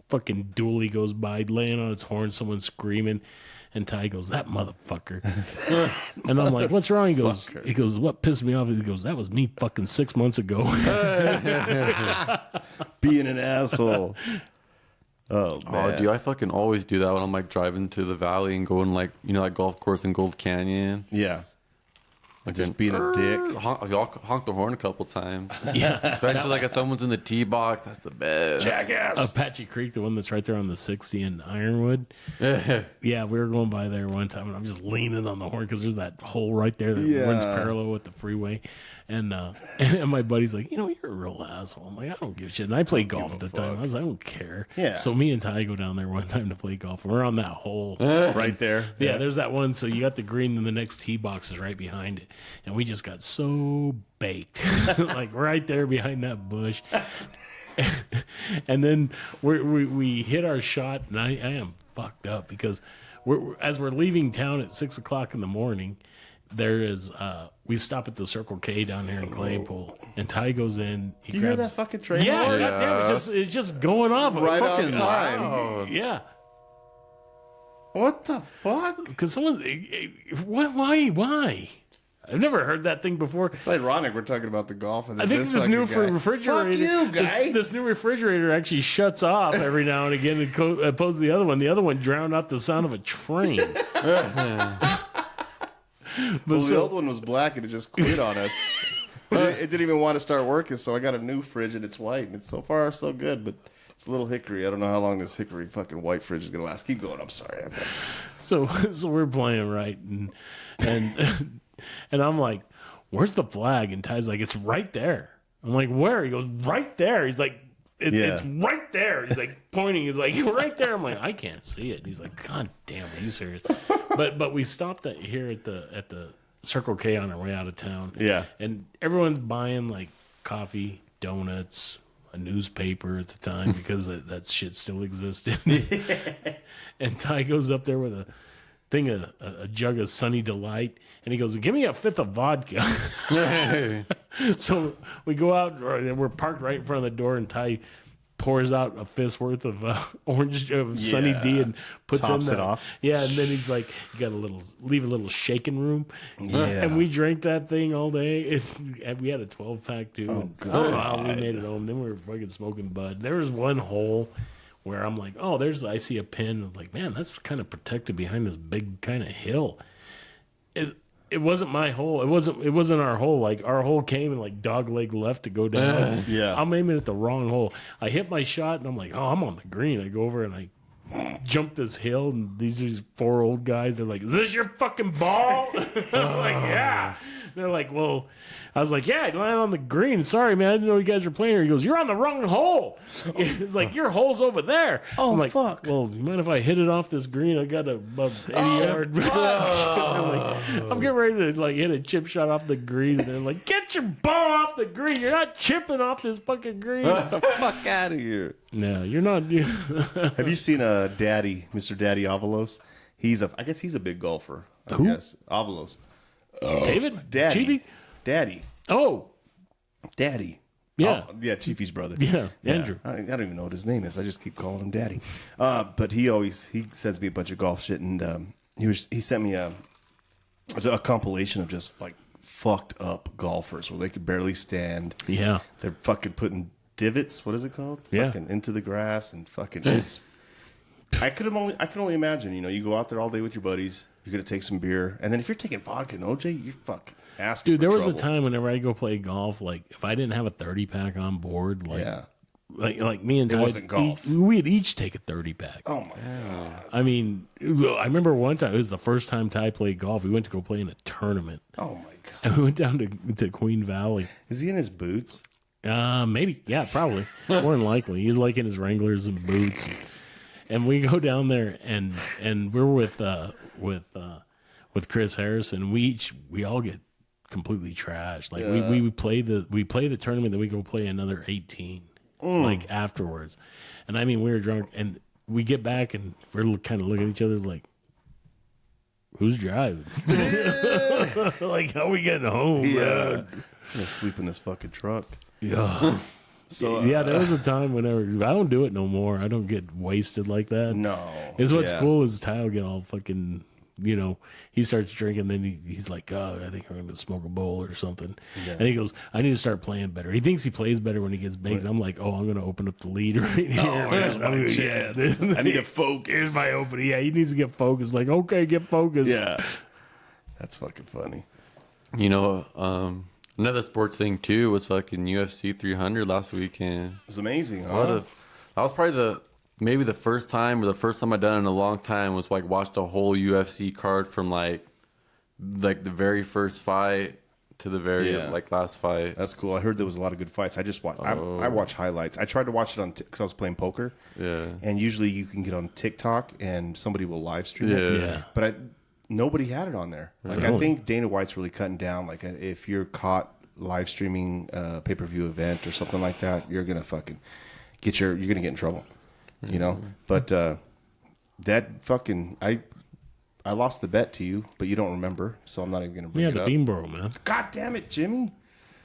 fucking dually goes by, laying on its horn, someone's screaming. And Ty goes, that motherfucker. And I'm like, what's wrong? He goes, what pissed me off? He goes, that was me fucking 6 months ago. Being an asshole. Oh, man. Oh, dude, I fucking always do that when I'm like driving to the valley and going like, like golf course in Gold Canyon. Yeah. Like just being a dick. Honk the horn a couple times. Yeah. Especially like if someone's in the tee box. That's the best. Jackass. Apache Creek, the one that's right there on the 60 in Ironwood. Yeah, we were going by there one time, and I'm just leaning on the horn because there's that hole right there that runs parallel with the freeway. And my buddy's like, you're a real asshole. I'm like, I don't give a shit. And I played golf at the time. I was like, I don't care. Yeah. So me and Ty go down there one time to play golf. And we're on that hole right there. Yeah, there's that one. So you got the green, and the next tee box is right behind it. And we just got so baked, like right there behind that bush. And then we hit our shot, and I am fucked up because as we're leaving town at 6 o'clock in the morning, there is we stop at the Circle K down here in Claypool, and Ty goes in. He You grabs hear that fucking train? yeah, horn? goddamn, it's just going off Right on fucking time. Yeah, What the fuck? because someone, why? I've never heard that thing before. It's ironic we're talking about the golf and I think this new refrigerator. Fuck you, guy. This new refrigerator actually shuts off every now and again, opposed to the other one. The other one drowned out the sound of a train. Well, the old one was black and it just quit on us. It didn't even want to start working, so I got a new fridge and it's white, and it's so far so good, but it's a little hickory. I don't know how long this hickory fucking white fridge is gonna last. Keep going. I'm sorry. So we're playing right, and I'm like, "Where's the flag?" And Ty's like, "It's right there." I'm like, "Where?" He goes, "Right there." He's like, It's right there." He's like pointing. He's like, right there. I'm like, I can't see it. And he's like, God damn, are you serious? But we stopped here at the Circle K on our way out of town. Yeah. And everyone's buying like coffee, donuts, a newspaper at the time because that shit still existed. And Ty goes up there with a thing, a jug of Sunny Delight, and he goes, "Give me a fifth of vodka." So we go out, and we're parked right in front of the door, and Ty pours out a fist's worth of orange of Sunny D and puts Tops in it off. Yeah, and then he's like, "You got leave a little shaking room." Yeah. And we drank that thing all day. And we had a 12-pack too. Oh, And I don't know how we made it home. Then we were fucking smoking bud. There was one hole where I'm like, "Oh, I see a pin." I'm like, "Man, that's kind of protected behind this big kind of hill." It wasn't my hole. It wasn't our hole. Like, our hole came and like dog leg left to go down. Yeah. I'm aiming at the wrong hole. I hit my shot and I'm like, "Oh, I'm on the green." I go over and I jump this hill, and these 4 old guys, they're like, "Is this your fucking ball?" I'm like, "Yeah." They're like, "Well," I was like, "Yeah, I landed on the green. Sorry, man. I didn't know you guys were playing here." He goes, "You're on the wrong hole." It's like, "Your hole's over there." Oh, I'm like, fuck. "Well, you mind if I hit it off this green? I got about 80 yard." I'm getting ready to like hit a chip shot off the green, and they're like, "Get your ball off the green. You're not chipping off this fucking green." Get the fuck out of here. No, you're not. Have you seen Daddy, Mr. Daddy Avalos? I guess he's a big golfer. I guess. Avalos. David? Daddy. Chiefy? Daddy. Oh, Daddy. yeah. Oh, yeah, Chiefy's brother. Yeah, Andrew. I don't even know what his name is. I just keep calling him Daddy. But he sends me a bunch of golf shit, and he sent me a compilation of just like fucked up golfers where they could barely stand. Yeah. They're fucking putting divots. What is it called? Yeah. Fucking into the grass and fucking. It's. I can only imagine. You go out there all day with your buddies. You're gonna take some beer, and then if you're taking vodka and OJ, you're fucking asking. Dude, there was a trouble. time whenever I go play golf, like if I didn't have a 30-pack on board, like Yeah. like me and Ty, wasn't golf. we'd each take a 30-pack. Oh my god. I mean, I remember one time, it was the first time Ty played golf. We went to go play in a tournament. Oh my god. And we went down to Queen Valley. Is he in his boots? Maybe. Yeah, probably. More than likely. He's like in his Wranglers and boots. And we go down there, and we're with Chris Harrison. We all get completely trashed. Like we play the tournament, then we go play another 18 like afterwards. And I mean, we were drunk, and we get back, and we're kind of looking at each other like, "Who's driving?" Like, how are we getting home? Yeah. Bro? I'm gonna sleep in this fucking truck. Yeah. So yeah, there was a time whenever I don't do it no more. I don't get wasted like that. No. It's what's Yeah. cool is Ty will get all fucking, he starts drinking, then he's like, "Oh, I think I'm going to smoke a bowl or something." Yeah. And he goes, "I need to start playing better." He thinks he plays better when he gets baked. And I'm like, "Oh, I'm going to open up the lead right here." Oh, here's my chance. I need to focus. Here's my opening. Yeah, he needs to get focused. Like, okay, get focused. Yeah. That's fucking funny. Another sports thing too was fucking UFC 300 last weekend. It's amazing, huh? That was probably maybe the first time I'd done it in a long time was like watch the whole UFC card from like the very first fight to the very last fight. That's cool. I heard there was a lot of good fights. I just watched. I watch highlights. I tried to watch it on because I was playing poker. Yeah. And usually you can get on TikTok and somebody will live stream it. Yeah. But nobody had it on there. Like I think Dana White's really cutting down. Like if you're caught live streaming a pay-per-view event or something like that, you're gonna fucking you're gonna get in trouble. But That fucking I lost the bet to you, but you don't remember, so I'm not even gonna bring Yeah, it the up. Beanboro, man. God damn it, Jimmy!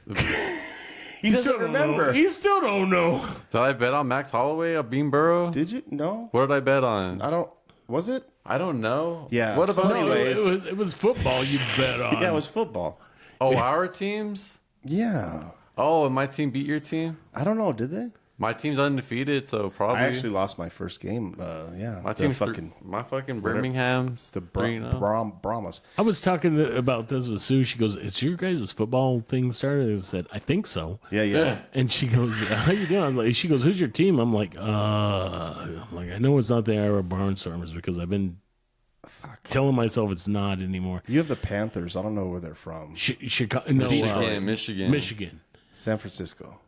He You doesn't still don't know. remember. You still don't know. Did I bet on Max Holloway at Beanboro? Did you? No, What did I bet on? I don't. Was it? I don't know. Yeah, What so about anyways- it was football you bet on. Yeah, it was football. Oh, our teams? Yeah, Oh, and my team beat your team? I don't know. Did they? My team's undefeated, so probably. I actually lost my first game. Yeah, my the team's fucking my fucking Birmingham's the 3-0. Brahmas. I was talking about this with Sue. She goes, "Is your guys' football thing started?" I said, "I think so." Yeah. And she goes, "How you doing?" I was like, "She goes, who's your team?" I'm like, I know it's not the Iowa Barnstormers because I've been telling myself it's not anymore." You have the Panthers. I don't know where they're from. Chicago, no, Michigan. Michigan. San Francisco.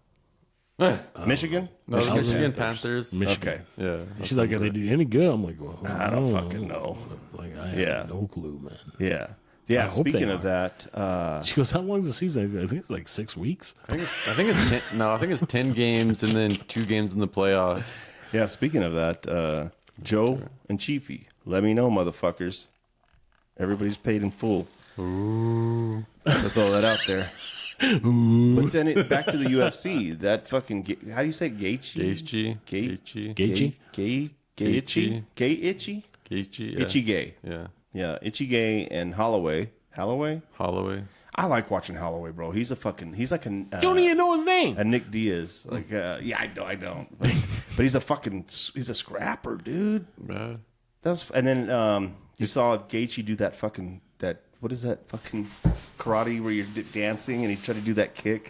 Michigan? No, Michigan Panthers. Michigan. Okay. Yeah. She's like, "Are they do any good?" I'm like, "Well, I don't fucking know. Like, I have Yeah. no clue, man." Yeah. I Yeah. hope Speaking they of are. that, She goes, "How long is the season?" I think it's like 6 weeks. I think it's 10 games and then 2 games in the playoffs. yeah. Speaking of that, Joe and Chiefy, let me know, motherfuckers. Everybody's paid in full. Ooh. To throw that out there. But then back to the UFC. That fucking how do you say Gaethje? Gaethje. Gaethje? Itchy? Yeah. Itchy Gay. Yeah. Yeah, Itchy Gay and Holloway. Holloway. I like watching Holloway, bro. He's like a You don't even know his name. Nick Diaz. Like, yeah, I don't. But he's a scrapper, dude. Yeah. And then you saw Gaethje do that what is that fucking karate where you're dancing and he tried to do that kick.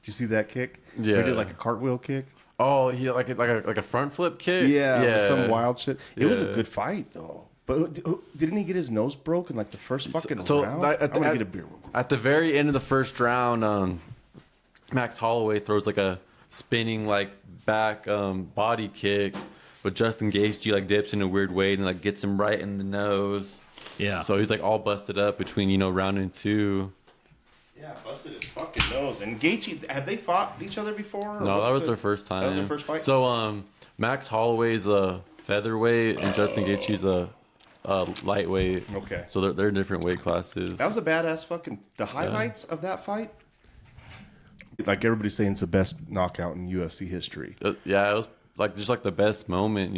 Did you see that kick? Yeah. Where he did like a cartwheel kick. Oh, he like a front flip kick. Yeah, some wild shit. It was a Yeah. good fight though. But didn't he get his nose broken like the first fucking So round? that- I'm gonna get a beer. Real quick. At the very end of the first round, Max Holloway throws like a spinning like back body kick, but Justin Gaethje like dips in a weird way and like gets him right in the nose. Yeah. So he's like all busted up between round and 2. Yeah, busted his fucking nose. And Gaethje, have they fought each other before? or No, what's that was their first time. That was their first fight? So Max Holloway's a featherweight and Justin Gaethje's a lightweight. Okay. So they're different weight classes. That was a badass fucking... The highlights of that fight? Like everybody's saying it's the best knockout in UFC history. Yeah, it was like just like the best moment,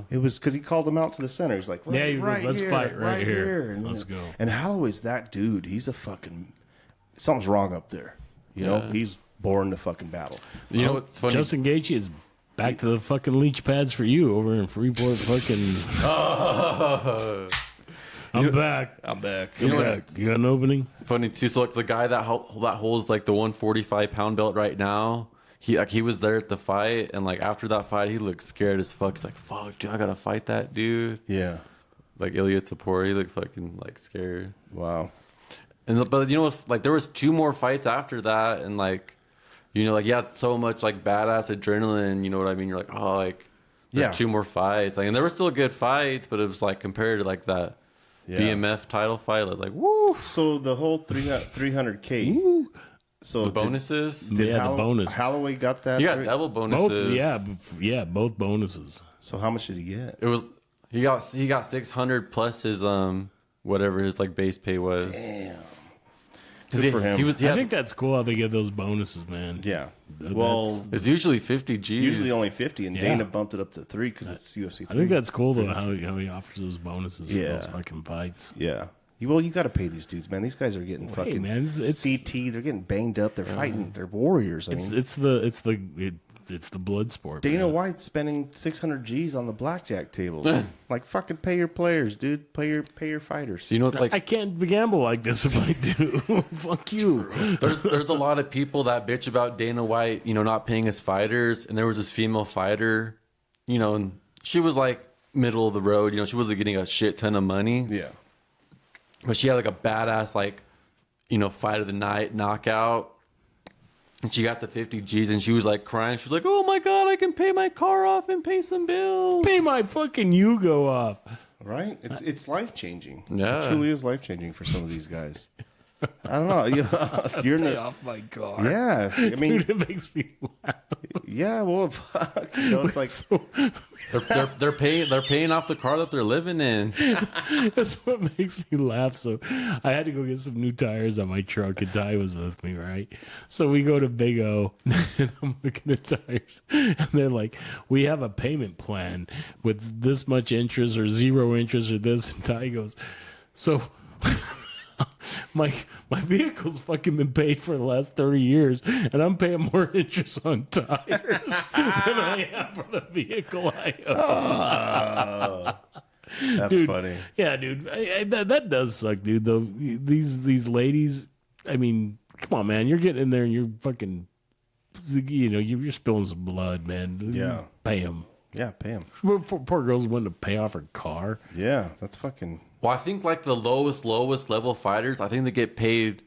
It was because he called him out to the center. He's like, Yeah, he goes, "Let's fight right here. And Let's go." And Holloway's that dude. He's a fucking... Something's wrong up there. You know? Yeah. He's born to fucking battle. You know what's funny? Justin Gaethje is back to the fucking leech pads for you over in Freeport. I'm back. I'm back. You got an opening? Funny too. So like the guy that holds like the 145-pound belt right now, he was there at the fight, and like after that fight, he looked scared as fuck. He's like, "Fuck, dude, I gotta fight that dude." Yeah. Like Ilya Tapor, he looked fucking like scared. Wow. And but like there was 2 more fights after that, and like like you had so much like badass adrenaline. You know what I mean? You're like, oh, like there's Yeah. 2 more fights. Like, and there were still good fights, but it was like compared to like that BMF title fight, I was like, woo. So the whole 300K. So The bonuses. Yeah, the bonus. Holloway got that. You got double bonuses. Both, both bonuses. So how much did he get? It was he got 600 plus his whatever his like base pay was. Damn. 'Cause Good for him. I think that's cool how they get those bonuses, man. Yeah. That's- Well, It's usually 50 G's. usually only 50, and Yeah. Dana bumped it up to 3 because it's UFC 3. I think that's cool though how he offers those bonuses for Yeah. those fucking fights. Yeah. Well, you got to pay these dudes, man. These guys are getting fucking man, it's- CT. They're getting banged up. They're fighting. They're warriors. I mean, It's the blood sport. Dana man. White's spending 600 G's on the blackjack table. Like, fucking pay your players, dude. Pay your fighters. So like I can't gamble like this if I do. Fuck you. there's a lot of people that bitch about Dana White, not paying his fighters. And there was this female fighter, and she was like middle of the road. She wasn't getting a shit ton of money, Yeah. but she had like a badass like, fight of the night knockout. And she got the 50 G's and she was like crying. She was like, "Oh my God, I can pay my car off and pay some bills. Pay my fucking Yugo off." Right? It's life changing. Yeah. It truly is life changing for some of these guys. I don't know. You're in Pay the, off my car. yeah. I mean, Dude, it makes me laugh. Yeah, well, fuck. You know, it's like So, They're paying off the car that they're living in. that's what makes me laugh. So I had to go get some new tires on my truck, and Ty was with me, right? So we go to Big O, and I'm looking at tires, and they're like, "We have a payment plan with this much interest or zero interest or this." And Ty goes, "So." My vehicle's fucking been paid for the last 30 years, and I'm paying more interest on tires than I am for the vehicle I own. that's Dude, funny. Yeah, dude, that does suck, dude. Though these ladies, I mean, come on, man, you're getting in there and you're fucking, you know, you're spilling some blood, man. Yeah. Pay them. Yeah, pay him. Poor girl's wanting to pay off her car. Yeah, that's fucking. Well, I think like the lowest level fighters, I think they get paid,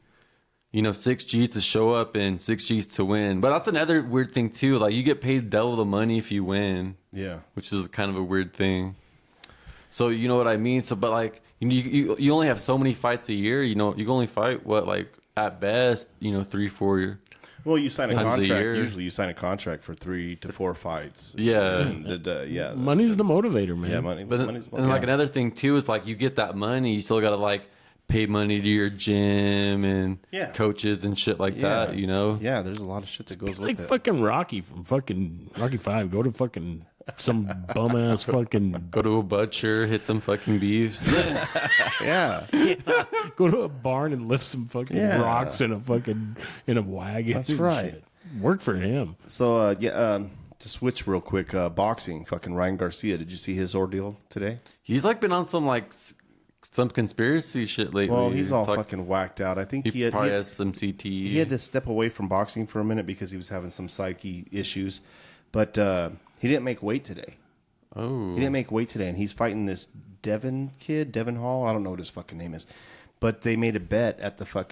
you know, 6 G's to show up and 6 G's to win. But that's another weird thing too. Like you get paid double the money if you win. Yeah. Which is kind of a weird thing. So you know what I mean? So, but like you only have so many fights a year. You know, you can only fight what, like at best, you know, 3-4. Well, you sign a Times a contract. year. Usually, you sign a contract for 3 to 4 fights. Yeah. And, yeah. Money's the motivator, man. Yeah, money. But money's and like another thing too is like you get that money, you still got to like pay money to your gym and Yeah. coaches and shit like that. You know. Yeah, there's a lot of shit that goes Like with it. fucking Rocky from fucking Rocky 5. Go to fucking some bum ass fucking. Go to a butcher, hit some fucking beefs. Yeah. Go to a barn and lift some fucking Yeah. rocks in a wagon. That's and right. shit. Worked for him. So, to switch real quick, boxing, fucking Ryan Garcia. Did you see his ordeal today? He's like been on some like some conspiracy shit lately. Well, he's all Like, fucking whacked out. I think he probably has some CT. he had to step away from boxing for a minute because he was having some psyche issues. But he didn't make weight today. Oh. He didn't make weight today, and he's fighting this Devin Hall. I don't know what his fucking name is. But they made a bet at the press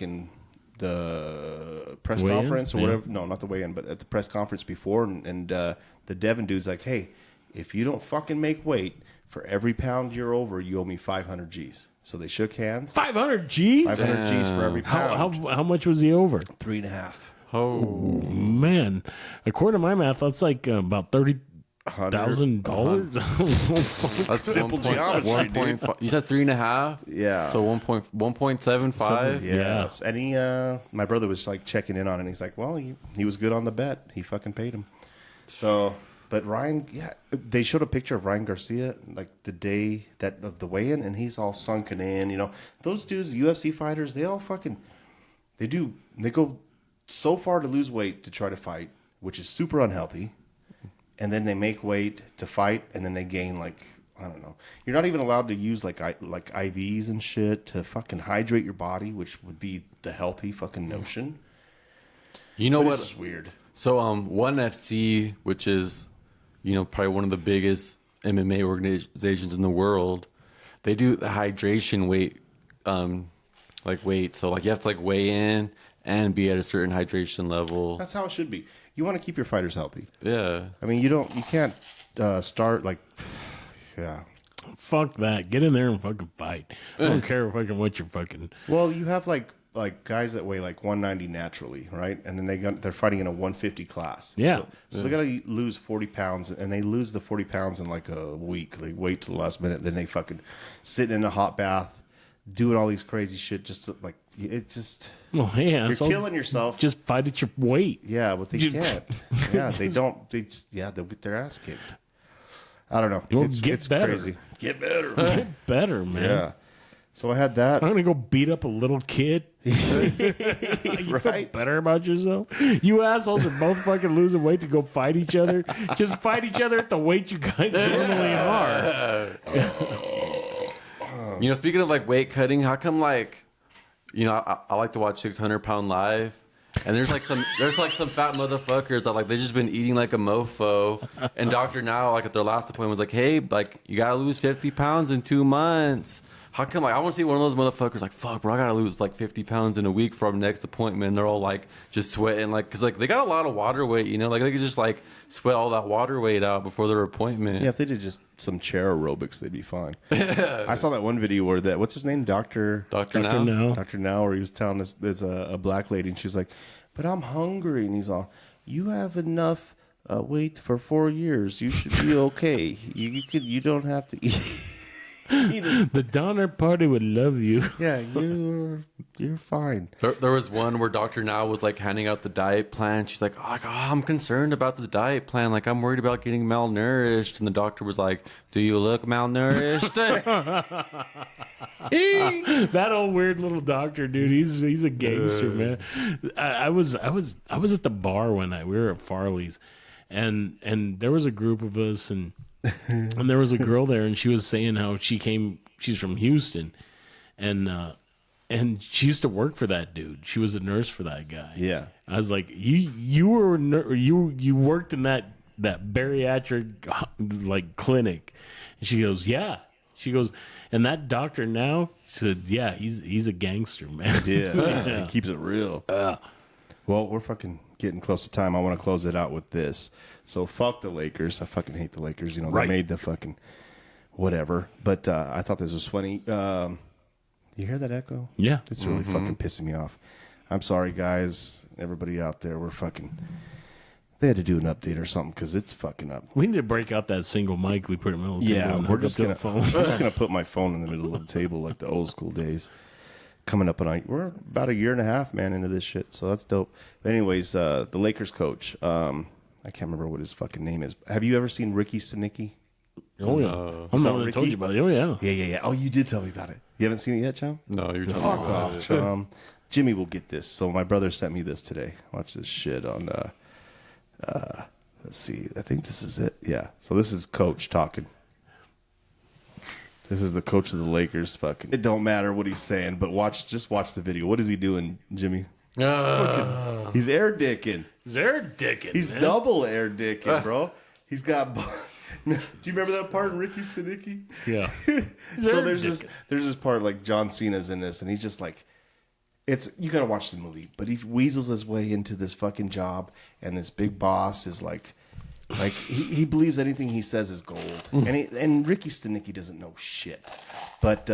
Weigh-in? conference or Yeah. whatever. No, not the weigh-in, but at the press conference before. And the Devin dude's like, hey, if you don't fucking make weight, for every pound you're over, you owe me 500 G's. So they shook hands. 500 G's? 500 G's for every pound. How much was he over? 3.5. Oh. Man, according to my math, that's like about $30,000. That's Simple geometry, 1.5. You said 3.5. Yeah. So 1.75. Yes. And he, my brother was like checking in on it. And he's like, well, he was good on the bet. He fucking paid him. So, but Ryan, yeah, they showed a picture of Ryan Garcia like the day of the weigh-in, and he's all sunken in. You know, those dudes, UFC fighters, they all fucking, they go so far to lose weight to try to fight, which is super unhealthy. And then they make weight to fight, and then they gain like, I don't know. You're not even allowed to use like IVs and shit to fucking hydrate your body, which would be the healthy fucking notion. You know But what? This is weird. So ONE FC, which is, you know, probably one of the biggest MMA organizations in the world, they do the hydration weight, weight. So like you have to like weigh in and be at a certain hydration level. That's how it should be. You want to keep your fighters healthy. Yeah. I mean, you can't start like, yeah. Fuck that. Get in there and fucking fight. I don't care fucking what you're fucking. Well, you have like guys that weigh like 190 naturally, right? And then they're fighting in a 150 class. Yeah. So they got to lose 40 pounds, and they lose the 40 pounds in like a week. They wait till the last minute, then they fucking sit in a hot bath, doing all these crazy shit just to, like, it just... Well, yeah. You're so killing yourself. Just fight at your weight. Yeah, but they can't. Yeah, they don't. They'll get their ass kicked. I don't know. Well, It's better. crazy. Get better. Get better, man. Yeah. So I had that. I'm gonna go beat up a little kid. You feel Right. better about yourself? You assholes are both fucking losing weight to go fight each other. Just fight each other at the weight you guys normally are. You know, speaking of like weight cutting, how come like, you know, I like to watch 600 Pound Live, and there's like some fat motherfuckers that like they just been eating like a mofo, and Dr. Now like at their last appointment was like, hey, like you gotta lose 50 pounds in 2 months. How come like I want to see one of those motherfuckers like, fuck bro, I gotta lose like 50 pounds in a week for our next appointment. And they're all like just sweating like, cause like they got a lot of water weight, you know, like they could just like sweat all that water weight out before their appointment. Yeah, if they did just some chair aerobics, they'd be fine. I saw that one video where what's his name? Dr. Now. No. Dr. Now, where he was telling us there's a black lady, and she was like, but I'm hungry. And he's all, you have enough wait for 4 years. You should be okay. You don't have to eat. The Donner Party would love you. Yeah, you're fine. There was one where Dr. Now was like handing out the diet plan. She's like, I'm concerned about this diet plan. Like, I'm worried about getting malnourished. And the doctor was like, do you look malnourished? That old weird little doctor, dude. He's a gangster, man. I was at the bar one night. We were at Farley's, and there was a group of us, and there was a girl there, and she was saying how she's from Houston, and she used to work for that dude. She was a nurse for that guy. Yeah. I was like, you worked in that bariatric like clinic, and she goes, yeah. She goes, and that doctor now said, yeah, he's a gangster, man. Yeah. He keeps it real. Well, we're fucking getting close to time. I want to close it out with this. So fuck the Lakers. I fucking hate the Lakers. You know, Right. they made the fucking whatever. But I thought this was funny. You hear that echo? Yeah. It's really fucking pissing me off. I'm sorry, guys. Everybody out there, we're fucking... They had to do an update or something because it's fucking up. We need to break out that single mic we put in the middle of the table and we're hook just up gonna to the phone. we're just gonna put my phone in the middle of the table like the old school days. Coming up on we're about a year and a half, man, into this shit, so that's dope. But anyways, the Lakers coach, I can't remember what his fucking name is. Have you ever seen Ricky Stenicki? Oh, yeah. I'm the one that told you about it. Oh, yeah. Yeah. Oh, you did tell me about it. You haven't seen it yet, Chum? No, you're talking Fuck about off, Chum. Jimmy will get this. So my brother sent me this today. Watch this shit on. Let's see. I think this is it. Yeah. So this is Coach talking. This is the coach of the Lakers. Fucking. It don't matter what he's saying, but just watch the video. What is he doing, Jimmy? He's air dicking. He's air dicking. He's man. double air dicking, bro. He's got. Do you remember that part in Ricky Stenicki? Yeah. So there's this part like John Cena's in this, and he's just like, you got to watch the movie, but he weasels his way into this fucking job, and this big boss is like he believes anything he says is gold, and Ricky Stenicki doesn't know shit, but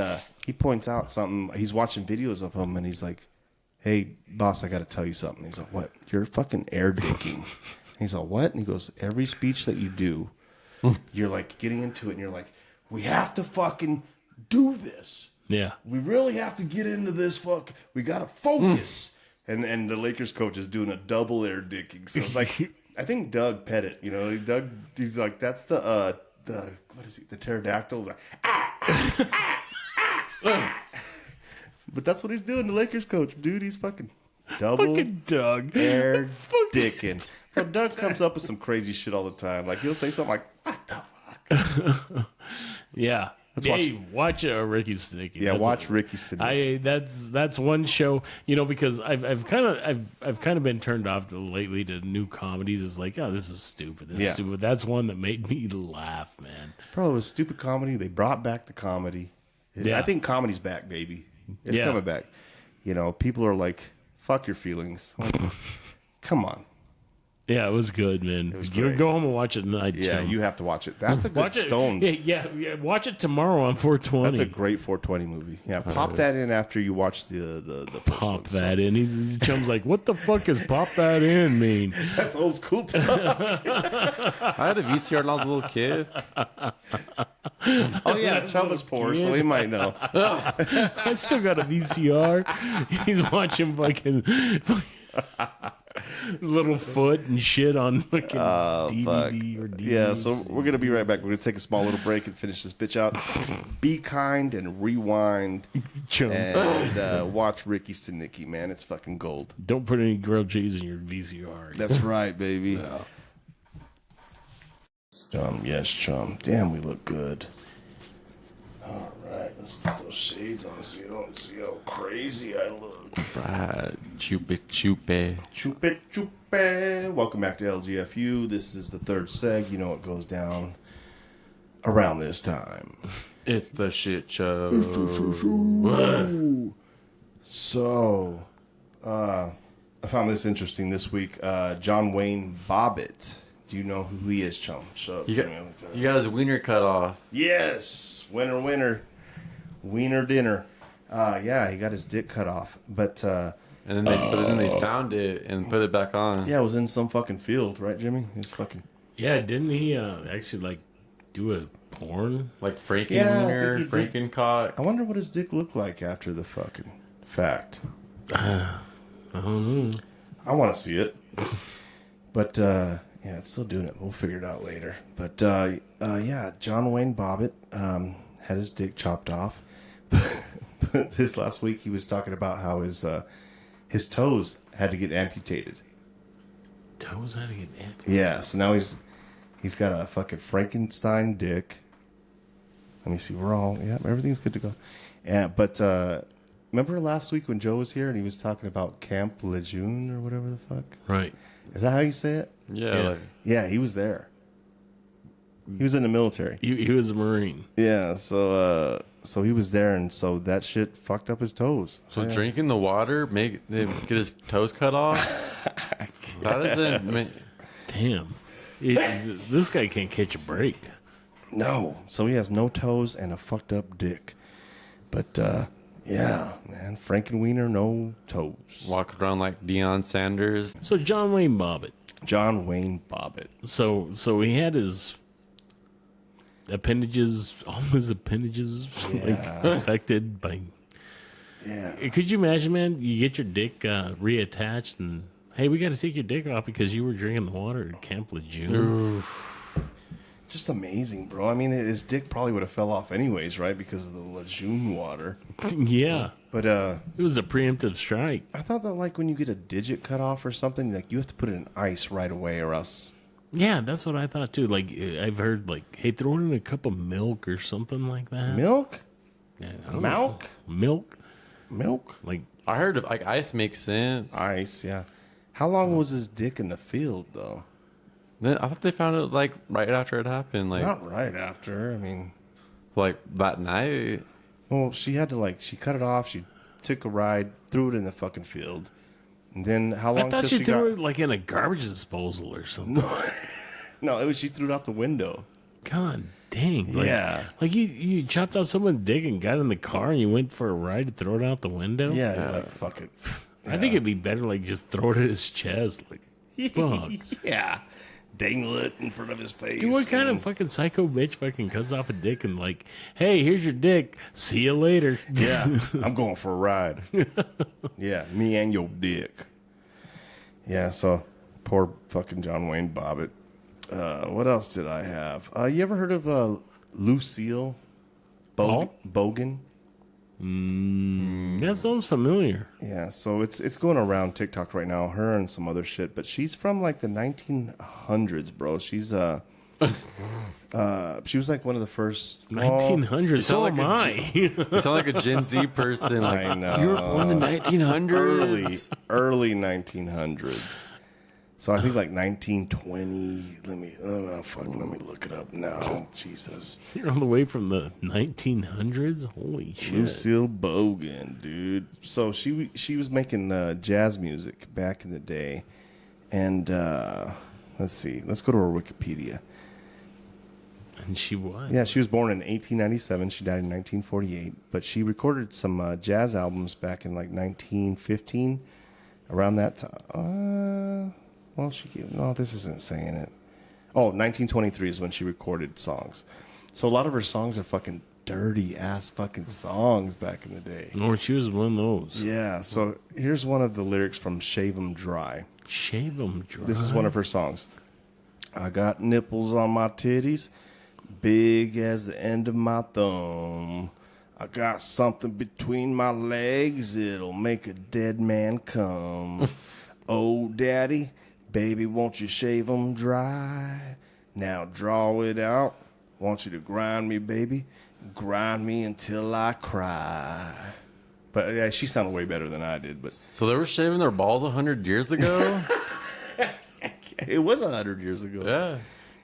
he points out something. He's watching videos of him, and he's like, "Hey, boss, I got to tell you something." He's like, "What? You're fucking air dicking." He's like, "What?" And he goes, "Every speech that you do, you're like getting into it, and you're like, we have to fucking do this." Yeah. We really have to get into this. We got to focus. And the Lakers coach is doing a double air dicking. So it's like, I think Doug Pettit, he's like, that's the what is he? The pterodactyl. Like, But that's what he's doing. The Lakers coach, dude, he's fucking double Fucking Doug. air dicking. Bro, Doug comes up with some crazy shit all the time. Like he'll say something like, what the fuck? Yeah. Watch Ricky Stenicki. Yeah, watch Ricky Stenicki. That's one show, because I've kind of been turned off lately to new comedies. It's like, oh, this is stupid. This is stupid. That's one that made me laugh, man. Bro, it was stupid comedy. They brought back the comedy. Yeah. I think comedy's back, baby. It's coming back. People are like, fuck your feelings. Like, come on. Yeah, it was good, man. You great. go home and watch it tonight. Yeah, Chum. you have to watch it. That's a good Watch it. stone. Yeah, watch it tomorrow on 420. That's a great 420 movie. Yeah, pop that in after you watch the first Pop one. that in. He's Chum's like, what the fuck is pop that in mean? That's old school talk. I had a VCR when I was a little kid. Oh yeah, Chum was poor, so he might know. I still got a VCR. He's watching fucking Littlefoot and shit on fucking DVD or DVD. Yeah, so we're gonna be right back. We're gonna take a small little break and finish this bitch out. Be kind and rewind Chum. and watch Ricky Stenicki, man. It's fucking gold. Don't put any grilled cheese in your VCR. That's right, baby. Yeah. Chum, yes, Chum. Damn, we look good. All right, let's get those shades on so you don't see how crazy I look. Right. Chupe. Chupe, chupe. Welcome back to LGFU. This is the third seg. You know it goes down around this time. It's the shit show. So, I found this interesting this week. John Wayne Bobbitt. Do you know who he is, Chum? Shut up. You got his wiener cut off. Yes, winner, wiener dinner. Yeah, he got his dick cut off. But and then they found it and put it back on. Yeah, it was in some fucking field, right, Jimmy? It's fucking. Yeah, didn't he actually like do a porn? Like Yeah, I think Frankenwiener, he did. Frankencock. I wonder what his dick looked like after the fucking fact. I don't know. I want to see it. But, yeah, it's still doing it. We'll figure it out later. But, yeah, John Wayne Bobbitt had his dick chopped off. But this last week he was talking about how his toes had to get amputated. Toes had to get amputated. Yeah, so now he's got a fucking Frankenstein dick. Let me see. Everything's good to go. Yeah, but remember last week when Joe was here and he was talking about Camp Lejeune or whatever the fuck? Right. Is that how you say it? Yeah. Yeah, he was there. He was in the military. He was a Marine. Yeah, so he was there, and so that shit fucked up his toes. So yeah. drinking the water get his toes cut off? That doesn't Damn. This guy can't catch a break. No. So he has no toes and a fucked up dick. But, yeah, man. Frankenwiener, no toes. walk around like Deion Sanders. So John Wayne Bobbitt. John Wayne Bobbitt. So he had his appendages, all his appendages, like affected by. Yeah. Could you imagine, man? You get your dick reattached, and hey, we got to take your dick off because you were drinking the water at Camp Lejeune. Just amazing, bro. I mean, his dick probably would have fell off anyways, right? Because of the Lejeune water. Yeah, But it was a preemptive strike. I thought that like when you get a digit cut off or something, like you have to put it in ice right away or else. Yeah, that's what I thought too. Like I've heard, like, hey, throw it in a cup of milk or something like that. Milk? Yeah, I don't Milk? know. Milk. Milk? Like, I heard of like ice makes sense. Ice, yeah. How long was his dick in the field, though? Then I thought they found it like right after it happened, like Not right after. I mean, like that night. well, she had to she cut it off. She took a ride, threw it in the fucking field, and then how long? I thought till she she threw got? it like in a garbage disposal or something. No, it was she threw it out the window. God dang! Like, Yeah. like you chopped out someone's dick and got in the car and you went for a ride to throw it out the window. Yeah, you're like fuck it. I think it'd be better like just throw it at his chest. Like, fuck. Yeah, dangle it in front of his face. Dude, what kind and- of fucking psycho bitch fucking cuts off a dick and like, hey, here's your dick. See you later. Yeah, I'm going for a ride. Yeah, me and your dick. Yeah, so poor fucking John Wayne Bobbitt. What else did I have? You ever heard of Lucille Bogan? That sounds familiar. Yeah, so it's going around TikTok right now. Her and some other shit, but she's from like the 1900s, bro. She's she was like one of the first 1900s. So sound am like I. You sound like a Gen Z person. Like, I know. you were born in the 1900s. early 1900s. So I think like 1920. Let me look it up now. Jesus. You're all the way from the 1900s. Holy shit. Lucille Bogan, dude. So she was making jazz music back in the day, and let's see. Let's go to her Wikipedia. And she was. Yeah, she was born in 1897. She died in 1948. But she recorded some jazz albums back in like 1915, around that time. Well, no, this isn't saying it. Oh, 1923 is when she recorded songs. So a lot of her songs are fucking dirty ass fucking songs back in the day. Oh, she was one of those. Yeah. So here's one of the lyrics from "Shave 'Em Dry." Shave 'em dry. This is one of her songs. I got nipples on my titties, big as the end of my thumb. I got something between my legs, it'll make a dead man come. Oh, daddy, baby, won't you shave 'em dry? Now draw it out. Want you to grind me, baby. Grind me until I cry. But yeah, she sounded way better than I did. But So they were shaving their balls 100 years ago? it was 100 years ago. Yeah.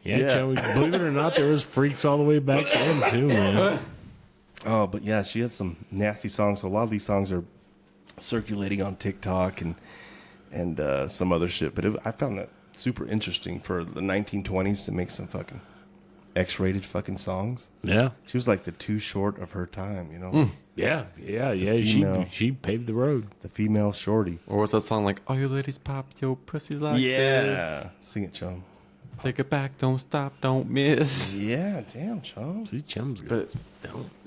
Yeah, Yeah. Joey, believe it or not, there was freaks all the way back then, too, man. Oh, but yeah, she had some nasty songs. So a lot of these songs are circulating on TikTok and some other shit. But I found that super interesting for the 1920s to make some fucking X-rated fucking songs. Yeah. She was like the Too Short of her time, you know? Yeah. female. She paved the road. The female shorty. Or what's that song like? All you ladies pop your pussies like this. Sing it, chum. Take it back, don't stop, don't miss. Yeah, damn, chum. See, Chum's good.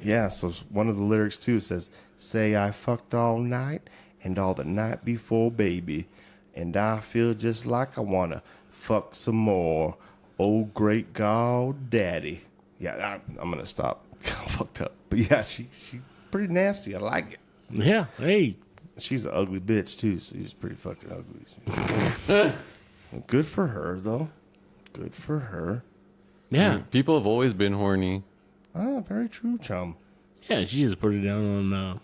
Yeah, so one of the lyrics too says, "Say I fucked all night and all the night before, baby, and I feel just like I wanna fuck some more. Oh, great God, daddy." Yeah, I'm gonna stop. I'm fucked up, but yeah, she's pretty nasty. I like it. Yeah. Hey. She's an ugly bitch too, so she's pretty fucking ugly. Good for her though. Good for her. Yeah. People have always been horny. Ah, very true, chum. Yeah. She just put it down on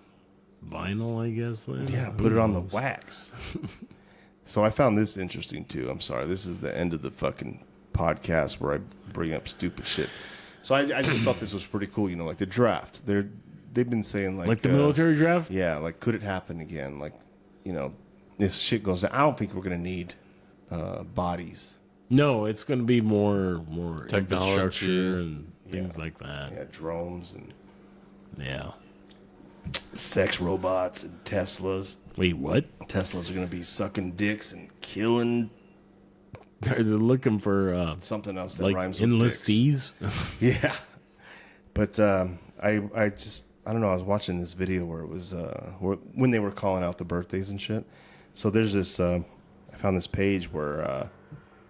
vinyl, I guess. Then. Yeah, put it on the wax. So I found this interesting too. I'm sorry, this is the end of the fucking podcast where I bring up stupid shit. So I just thought this was pretty cool. You know, like the draft. They've been saying Like the military draft? Yeah, like could it happen again? Like, you know, if shit goes down, I don't think we're gonna need bodies. No, it's going to be more Technology. infrastructure and things like that. Yeah, drones and Yeah. sex robots and Teslas. Wait, what? Teslas are gonna be sucking dicks and killing They're looking for something else that like rhymes with dicks. enlistees. Yeah, but I just I don't know. I was watching this video where it was when they were calling out the birthdays and shit. So there's this. I found this page where.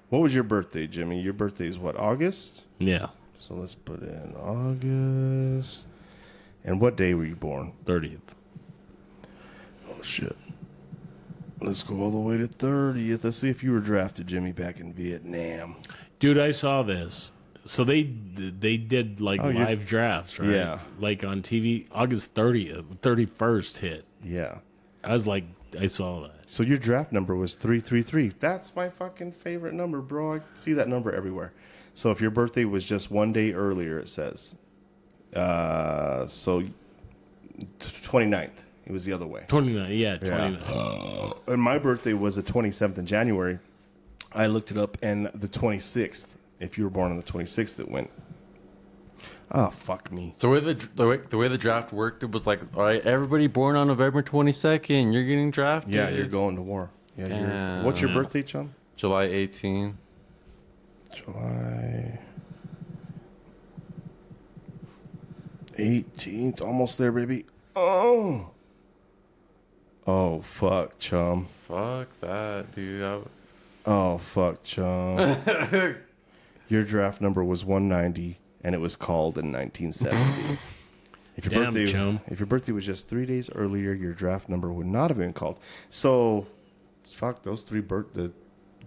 What was your birthday, Jimmy? Your birthday is what, August? Yeah, So let's put in August. And what day were you born? 30th. Oh shit. Let's go all the way to 30th. Let's see if you were drafted, Jimmy, back in Vietnam. Dude, I saw this. So they did like Oh, you're- live drafts, right? Yeah. Like on TV, August 30th, 31st hit. Yeah. I was like, I saw that. So your draft number was 333. That's my fucking favorite number, bro. I see that number everywhere. So if your birthday was just one day earlier, it says. So 29th. It was the other way. 29, yeah, 29. And my birthday was the 27th of January. I looked it up, and the 26th. If you were born on the 26th, it went. Oh, fuck me. So the way the draft worked, it was like, all right, everybody born on November 22nd, you're getting drafted. Yeah, you're going to war. Yeah, Damn. What's your birthday, chum? July 18. July 18th. Almost there, baby. Oh. Oh, fuck, chum. Fuck that, dude. Oh, fuck, chum. Your draft number was 190, and it was called in 1970. If your birthday was just 3 days earlier, your draft number would not have been called. So, fuck, those the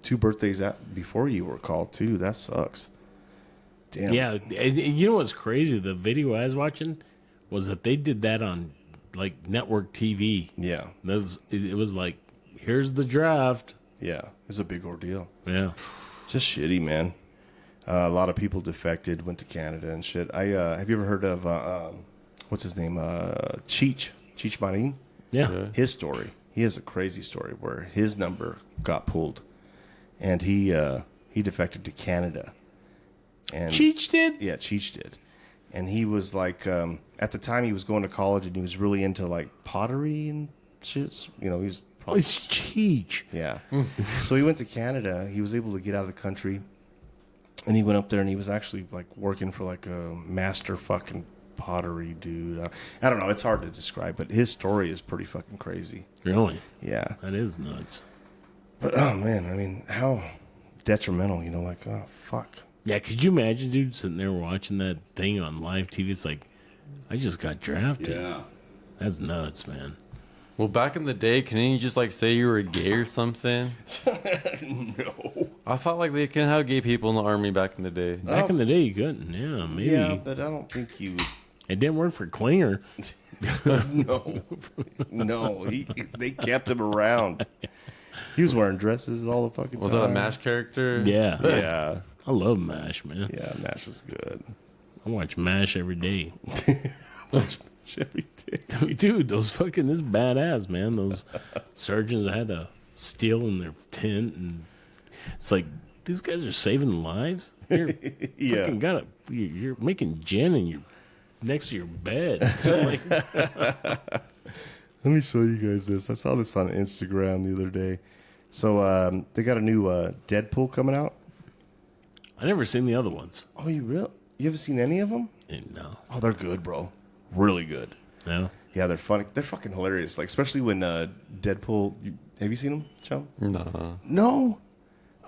2 birthdays before you were called, too. That sucks. Damn. Yeah, you know what's crazy? The video I was watching was that they did that on like network TV. Yeah. It was like, here's the draft. Yeah. It's a big ordeal. Yeah. Just shitty, man. A lot of people defected, went to Canada and shit. Have you ever heard of what's his name? Cheech Marin? Yeah. His story. He has a crazy story where his number got pulled, and he defected to Canada. And Cheech did? Yeah, Cheech did. And he was like, at the time he was going to college, and he was really into like pottery and shit. You know, he's probably It's Cheech. yeah. So he went to Canada. He was able to get out of the country. And he went up there and he was actually like working for like a master fucking pottery dude. I don't know. It's hard to describe, but his story is pretty fucking crazy. Really? Yeah. That is nuts. But oh man, I mean, how detrimental, you know, like, oh fuck. Yeah, could you imagine, dude, sitting there watching that thing on live TV? It's like, I just got drafted. Yeah. That's nuts, man. Well, back in the day, couldn't you just like say you were gay or something? No. I thought like they couldn't have gay people in the army back in the day. Back in the day, you couldn't. Yeah, maybe. Yeah, but I don't think you. It didn't work for Klinger. No. They kept him around. He was wearing dresses all the fucking Was time. that a MASH character? Yeah. Yeah. I love MASH, man. Yeah, MASH was good. I watch MASH every day. Every day. Dude, this is badass, man. Those surgeons that had to steal in their tent, and it's like, these guys are saving lives. You're Yeah. you're making gin and you're next to your bed. So, like, Let me show you guys this. I saw this on Instagram the other day. So they got a new Deadpool coming out. I never seen the other ones. Oh, you haven't seen any of them? No. Oh, they're good, bro. Really good. No. Yeah, they're funny. They're fucking hilarious. Like, especially when Deadpool. Have you seen them, Chum? No. No.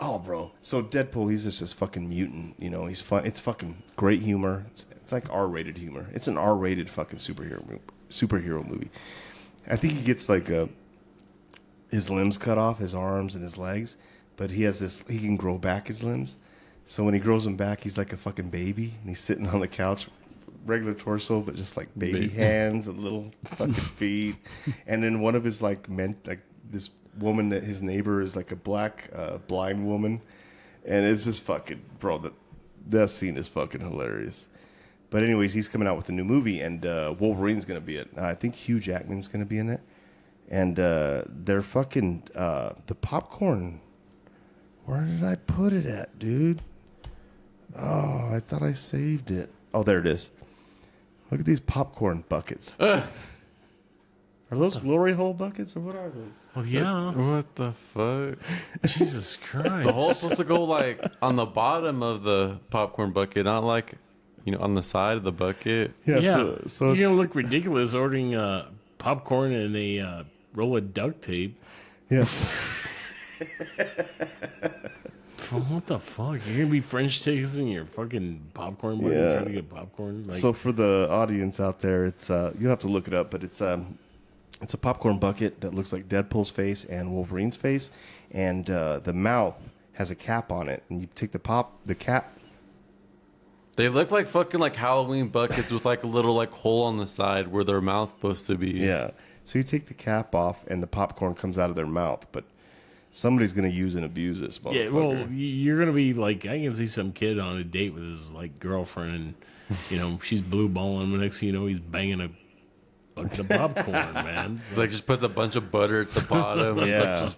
Oh, bro. So Deadpool, he's just this fucking mutant. You know, he's fun. It's fucking great humor. It's like R-rated humor. It's an R-rated fucking superhero movie. I think he gets like his limbs cut off, his arms and his legs, but he has this. He can grow back his limbs. So when he grows them back, he's like a fucking baby, and he's sitting on the couch, regular torso, but just like baby hands and little fucking feet. And then one of his like this woman that his neighbor is like a black blind woman, and it's just fucking bro. That scene is fucking hilarious. But anyways, he's coming out with a new movie, and Wolverine's gonna be it. I think Hugh Jackman's gonna be in it, and they're fucking the popcorn. Where did I put it at, dude? Oh, I thought I saved it. Oh, there it is. Look at these popcorn buckets. Are those glory hole buckets, or what are those? Well, yeah. What the fuck? Jesus Christ. The hole's supposed to go like on the bottom of the popcorn bucket, not like, on the side of the bucket. Yeah. So You're going to look ridiculous ordering popcorn and a roll of duct tape. Yes. What the fuck? You're going to be French tasting your fucking popcorn bucket trying to get popcorn? Like, So for the audience out there, it's you'll have to look it up, but it's a popcorn bucket that looks like Deadpool's face and Wolverine's face, and the mouth has a cap on it, and you take the cap. They look like fucking like Halloween buckets with like a little like hole on the side where their mouth's supposed to be. Yeah. So you take the cap off, and the popcorn comes out of their mouth, but somebody's going to use and abuse this motherfucker. yeah, well, you're going to be like, I can see some kid on a date with his like girlfriend, and, she's blue balling him. Next thing you know, he's banging a bucket of popcorn, man. It's like just puts a bunch of butter at the bottom. Yeah.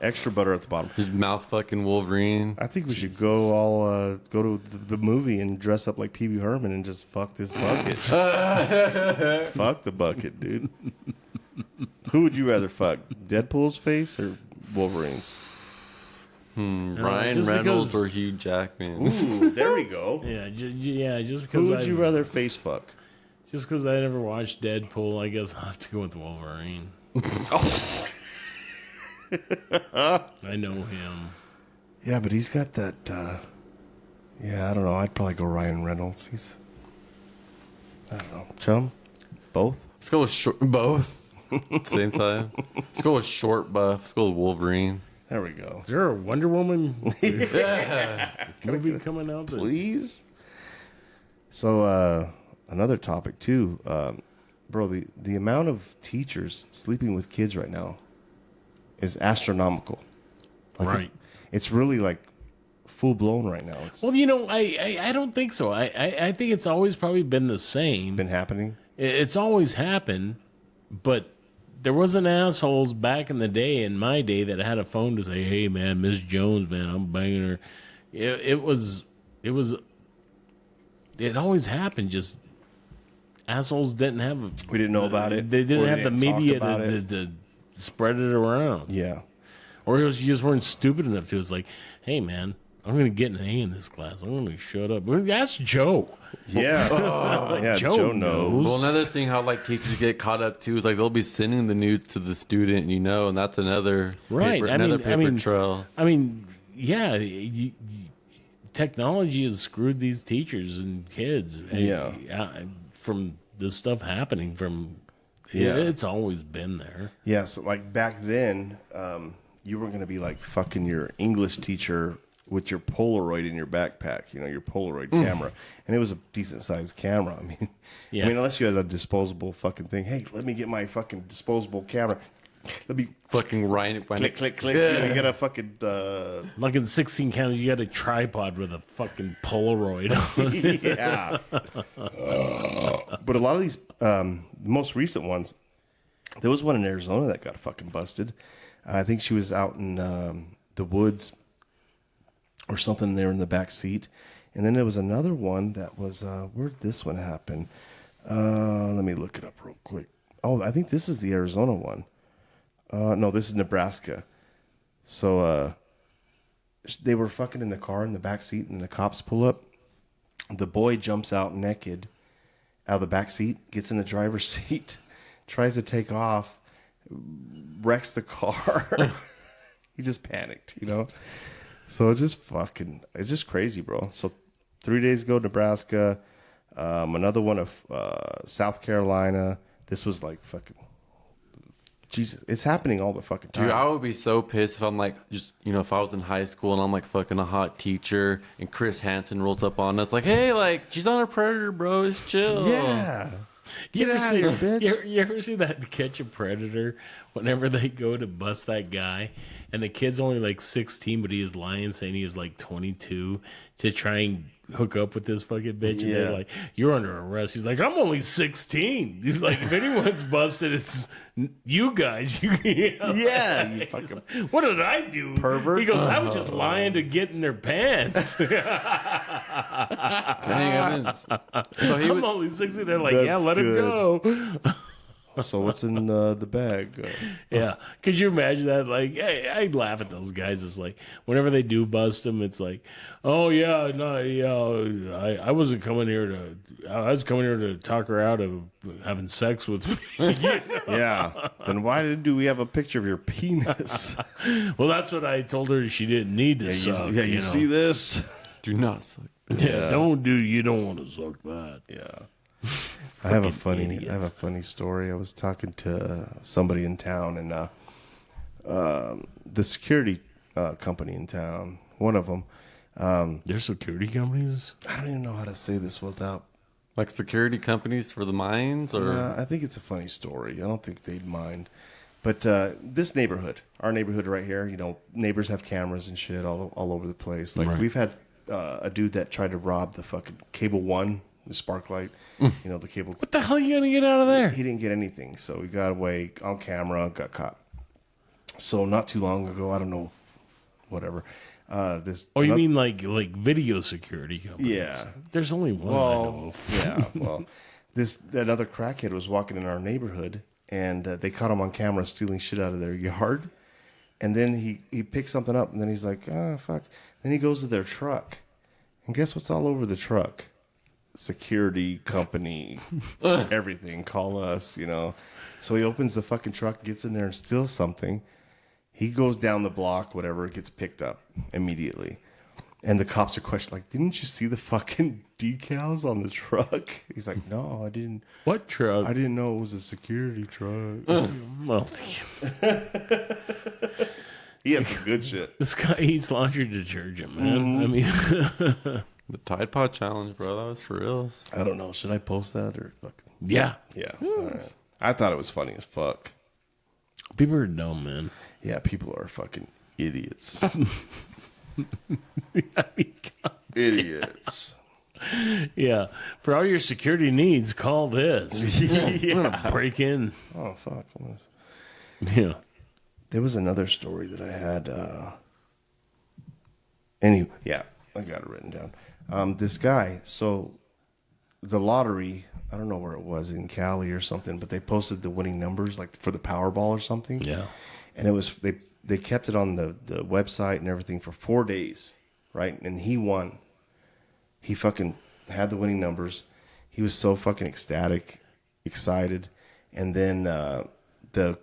Extra butter at the bottom. His mouth fucking Wolverine. I think we should go to the movie and dress up like Pee Wee Herman and just fuck this bucket. Fuck the bucket, dude. Who would you rather fuck? Deadpool's face or Wolverine's? Ryan just Reynolds because- or Hugh Jackman. Ooh, there we go. Yeah, just because Who would you rather face fuck? Just because I never watched Deadpool, I guess I'll have to go with Wolverine. I know him. Yeah, but he's got that. I don't know. I'd probably go Ryan Reynolds. I don't know. Chum? Both? Let's go with both. At the same time. Let's go with short buff. Let's go with Wolverine. There we go. Is there a Wonder Woman movie coming out? Please? So, another topic, too. Bro, the amount of teachers sleeping with kids right now is astronomical. Like, Right. It's really, like, full-blown right now. It's Well, I don't think so. I think it's always probably been the same. been happening. It's always happened, but there wasn't assholes back in the day, in my day, that had a phone to say, "Hey, man, Miss Jones, man, I'm banging her." It always happened. Just assholes didn't have. We didn't know about it. They didn't Or have the talk media about it. to spread it around. Yeah. Or you just weren't stupid enough to. It's like, hey, man, I'm going to get an A in this class. I'm going to shut up. Well, that's Joe. Yeah. Yeah, Joe knows. Well, another thing how like teachers get caught up too is like they'll be sending the nudes to the student, and that's another Right. paper trail. I mean, yeah, technology has screwed these teachers and kids. Yeah. From this stuff happening from, Yeah. it's always been there. Yeah, so like back then, you were going to be like fucking your English teacher with your Polaroid in your backpack, your Polaroid camera. And it was a decent sized camera. I mean, Yeah. unless you had a disposable fucking thing. Hey, let me get my fucking disposable camera. Let me Fucking Ryan. click, click, click. You get a fucking, Like in 16 count, you got a tripod with a fucking Polaroid on it. yeah. But a lot of these, the most recent ones, there was one in Arizona that got fucking busted. I think she was out in the woods or something there in the back seat. And then there was another one that was, where did this one happen? Let me look it up real quick. Oh, I think this is the Arizona one. No, this is Nebraska. So they were fucking in the car in the back seat, and the cops pull up. The boy jumps out naked out of the back seat, gets in the driver's seat, tries to take off, wrecks the car. He just panicked, you know? So it's just crazy, bro. So 3 days ago, Nebraska, another one of South Carolina. This was like fucking, Jesus, it's happening all the fucking time. Dude, I would be so pissed if I'm like, if I was in high school and I'm like fucking a hot teacher and Chris Hansen rolls up on us like, hey, like, she's on a predator, bro. It's chill. Yeah. You ever out see, of here, bitch. you ever see that Catch a Predator? Whenever they go to bust that guy, and the kid's only like 16, but he is lying, saying he is like 22 to try and hook up with this fucking bitch. And they're like, "You're under arrest." He's like, "I'm only 16." He's like, "If anyone's busted, it's you guys." Yeah, you fucking What did I do? perverts. He goes, "I was just lying to get in their pants." Dang, so he I'm was, only 16. They're like, That's "Yeah, let him good. go." So what's in the bag? Yeah. Could you imagine that? Like, I laugh at those guys. It's like, whenever they do bust them, it's like, oh, yeah, no, yeah, I wasn't coming here I was coming here to talk her out of having sex with me. Yeah. Then why do we have a picture of your penis? Well, that's what I told her she didn't need to suck. you know? see this? do not suck. Yeah, you don't want to suck that. Yeah. I have a funny story. I was talking to somebody in town, and the security company in town, one of them. There's security companies? I don't even know how to say this without. Like security companies for the mines, or I think it's a funny story. I don't think they'd mind. But this neighborhood, our neighborhood right here, neighbors have cameras and shit all over the place. Like we've had a dude that tried to rob the fucking Cable One, the Sparklight, the cable. What the hell are you going to get out of there? He didn't get anything, so he got away on camera, got caught. So not too long ago, I don't know, whatever. You mean like video security companies? Yeah. There's only one I know of. Yeah, well, that other crackhead was walking in our neighborhood, and they caught him on camera stealing shit out of their yard. And then he picked something up, and then he's like, oh, fuck. Then he goes to their truck, and guess what's all over the truck? Security company, everything. Call us, So he opens the fucking truck, gets in there and steals something. He goes down the block, whatever, gets picked up immediately. And the cops are questioning, like, didn't you see the fucking decals on the truck? He's like, no, I didn't. What truck? I didn't know it was a security truck. Well, He had some good shit. this guy eats laundry detergent, man. I mean, the Tide Pod challenge, bro. That was for real. I don't know. Should I post that or fucking? yeah. Yeah. All right. I thought it was funny as fuck. People are dumb, man. Yeah, people are fucking idiots. I mean, God. Idiots. Yeah. For all your security needs, call this. Yeah. I'm gonna break in. Oh, fuck. Yeah. There was another story that I had. Anyway, yeah, I got it written down. This guy, so the lottery, I don't know where it was, in Cali or something, but they posted the winning numbers, like for the Powerball or something. Yeah. And it was, they kept it on the website and everything for 4 days, right? And he won. He fucking had the winning numbers. He was so fucking ecstatic, excited. And then the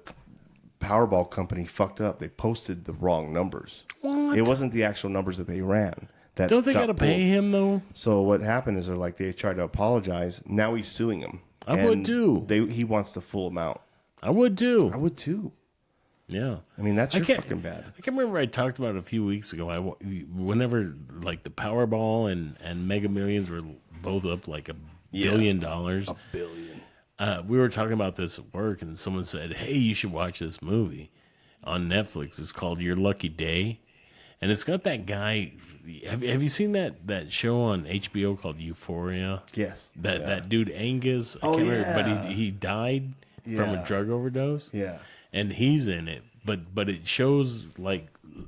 Powerball company fucked up. They posted the wrong numbers. What? It wasn't the actual numbers that they ran. That Don't they got got to pay pulled. him, though? So what happened is they tried to apologize. Now he's suing them. I would too. He wants the full amount. I would too. I would too. Yeah. I mean, that's can't- fucking bad. I can remember I talked about it a few weeks ago. Whenever like the Powerball and Mega Millions were both up like $1 billion. $1 billion. We were talking about this at work, and someone said, "Hey, you should watch this movie on Netflix. It's called Your Lucky Day, and it's got that guy. Have you seen that show on HBO called Euphoria? Yes. That dude Angus. I Oh, can't remember, but yeah. he died from a Yeah. drug overdose. Yeah. And he's in it, but it shows like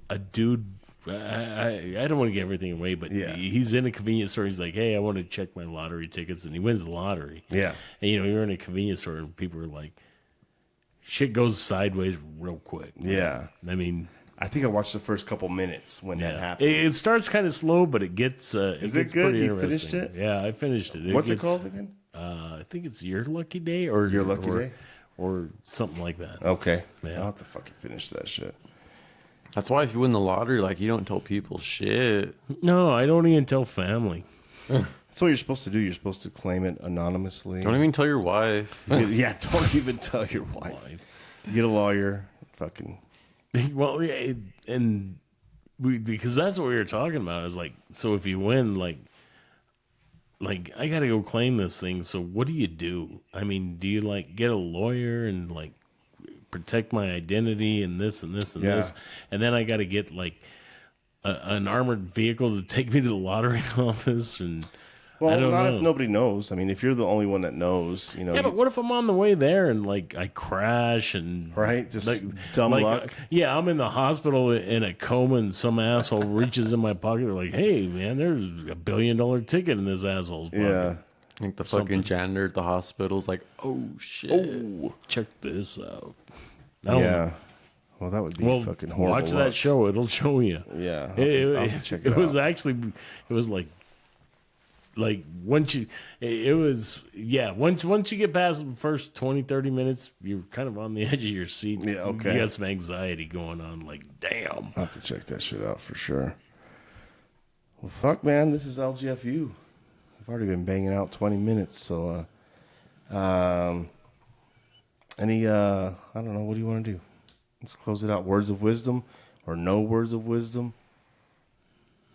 a dude I don't want to give everything away, but Yeah. he's in a convenience store. He's like, hey, I want to check my lottery tickets, and he wins the lottery. Yeah. And, you're in a convenience store, and people are like, shit goes sideways real quick. Yeah. I mean, I think I watched the first couple minutes when that happened. it starts kind of slow, but it gets Is it gets good? pretty You finished interesting. it? Yeah, I finished it. What's it gets- called again? I think it's Your Lucky Day or Your Lucky or- Day? or something like that. Okay. Yeah. I'll have to fucking finish that shit. That's why if you win the lottery, like you don't tell people shit. No, I don't even tell family. That's what you're supposed to do. You're supposed to claim it anonymously. Don't even tell your wife. Yeah, don't even tell your wife. Get a lawyer. Fucking. Well, yeah, because that's what we were talking about. Is like, so if you win, like I got to go claim this thing. So what do you do? I mean, do you like get a lawyer and like protect my identity and this and this and this, and then I got to get like an armored vehicle to take me to the lottery office and. Well, I don't not know. if nobody knows. I mean, if you're the only one that knows, Yeah, but what if I'm on the way there and like I crash and Right? Just like, dumb luck. Yeah, I'm in the hospital in a coma and some asshole reaches in my pocket. They're like, "Hey, man, there's $1 billion ticket in this asshole's pocket." Yeah. Like the Something. fucking janitor at the hospital's like, oh shit. Oh. Check this out. Yeah. Well, that would be fucking horrible. Watch luck. that show; it'll show you. Yeah. It, I'll have to check it was out. actually, it was like once you, it was once you get past the first 20, 30 minutes, you're kind of on the edge of your seat. Yeah, okay. You got some anxiety going on. Like, damn. I'll have to check that shit out for sure. Well, fuck, man. This is LGFU. I've already been banging out 20 minutes, so any I don't know, what do you want to do? Let's close it out. Words of wisdom or no words of wisdom?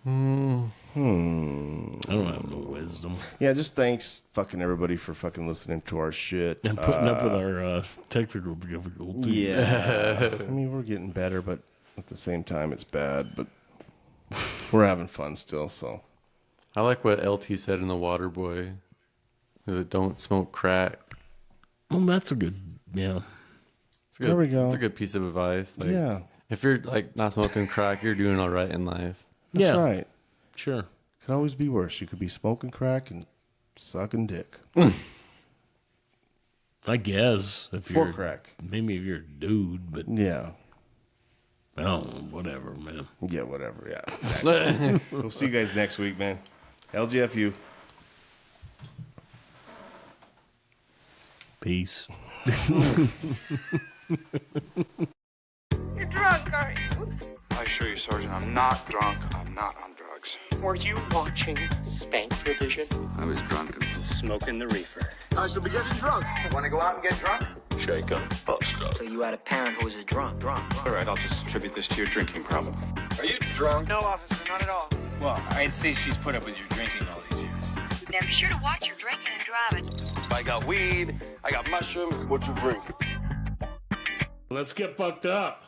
I don't have no wisdom. Yeah, just thanks fucking everybody for fucking listening to our shit. And putting up with our technical difficulties. Yeah. I mean, we're getting better, but at the same time, it's bad. But we're having fun still, so. I like what LT said in The Water Boy. Don't smoke crack. Well, that's a good, yeah. It's a good, There we go. It's a good piece of advice. Like, Yeah. If you're like not smoking crack, you're doing all right in life. That's Yeah. right. Sure. Could always be worse. You could be smoking crack and sucking dick. I guess if For you're crack. maybe if you're a dude, but Yeah. oh, whatever, man. Yeah, whatever. Yeah. We'll see you guys next week, man. LGFU. Peace. You're drunk, aren't you? I assure you, Sergeant, I'm not drunk. I'm not on drugs. Were you watching Spank Revision? I was drunk and Smoking the reefer. I shall be getting drunk. Want to go out and get drunk? Shake 'em, bust 'em. So you had a parent who was a drunk. All right, I'll just attribute this to your drinking problem. Are you drunk? No, officer, not at all. Well, I'd say she's put up with your drinking all these years. Now be sure to watch your drinking and driving. I got weed. I got mushrooms. What you drink? Let's get fucked up.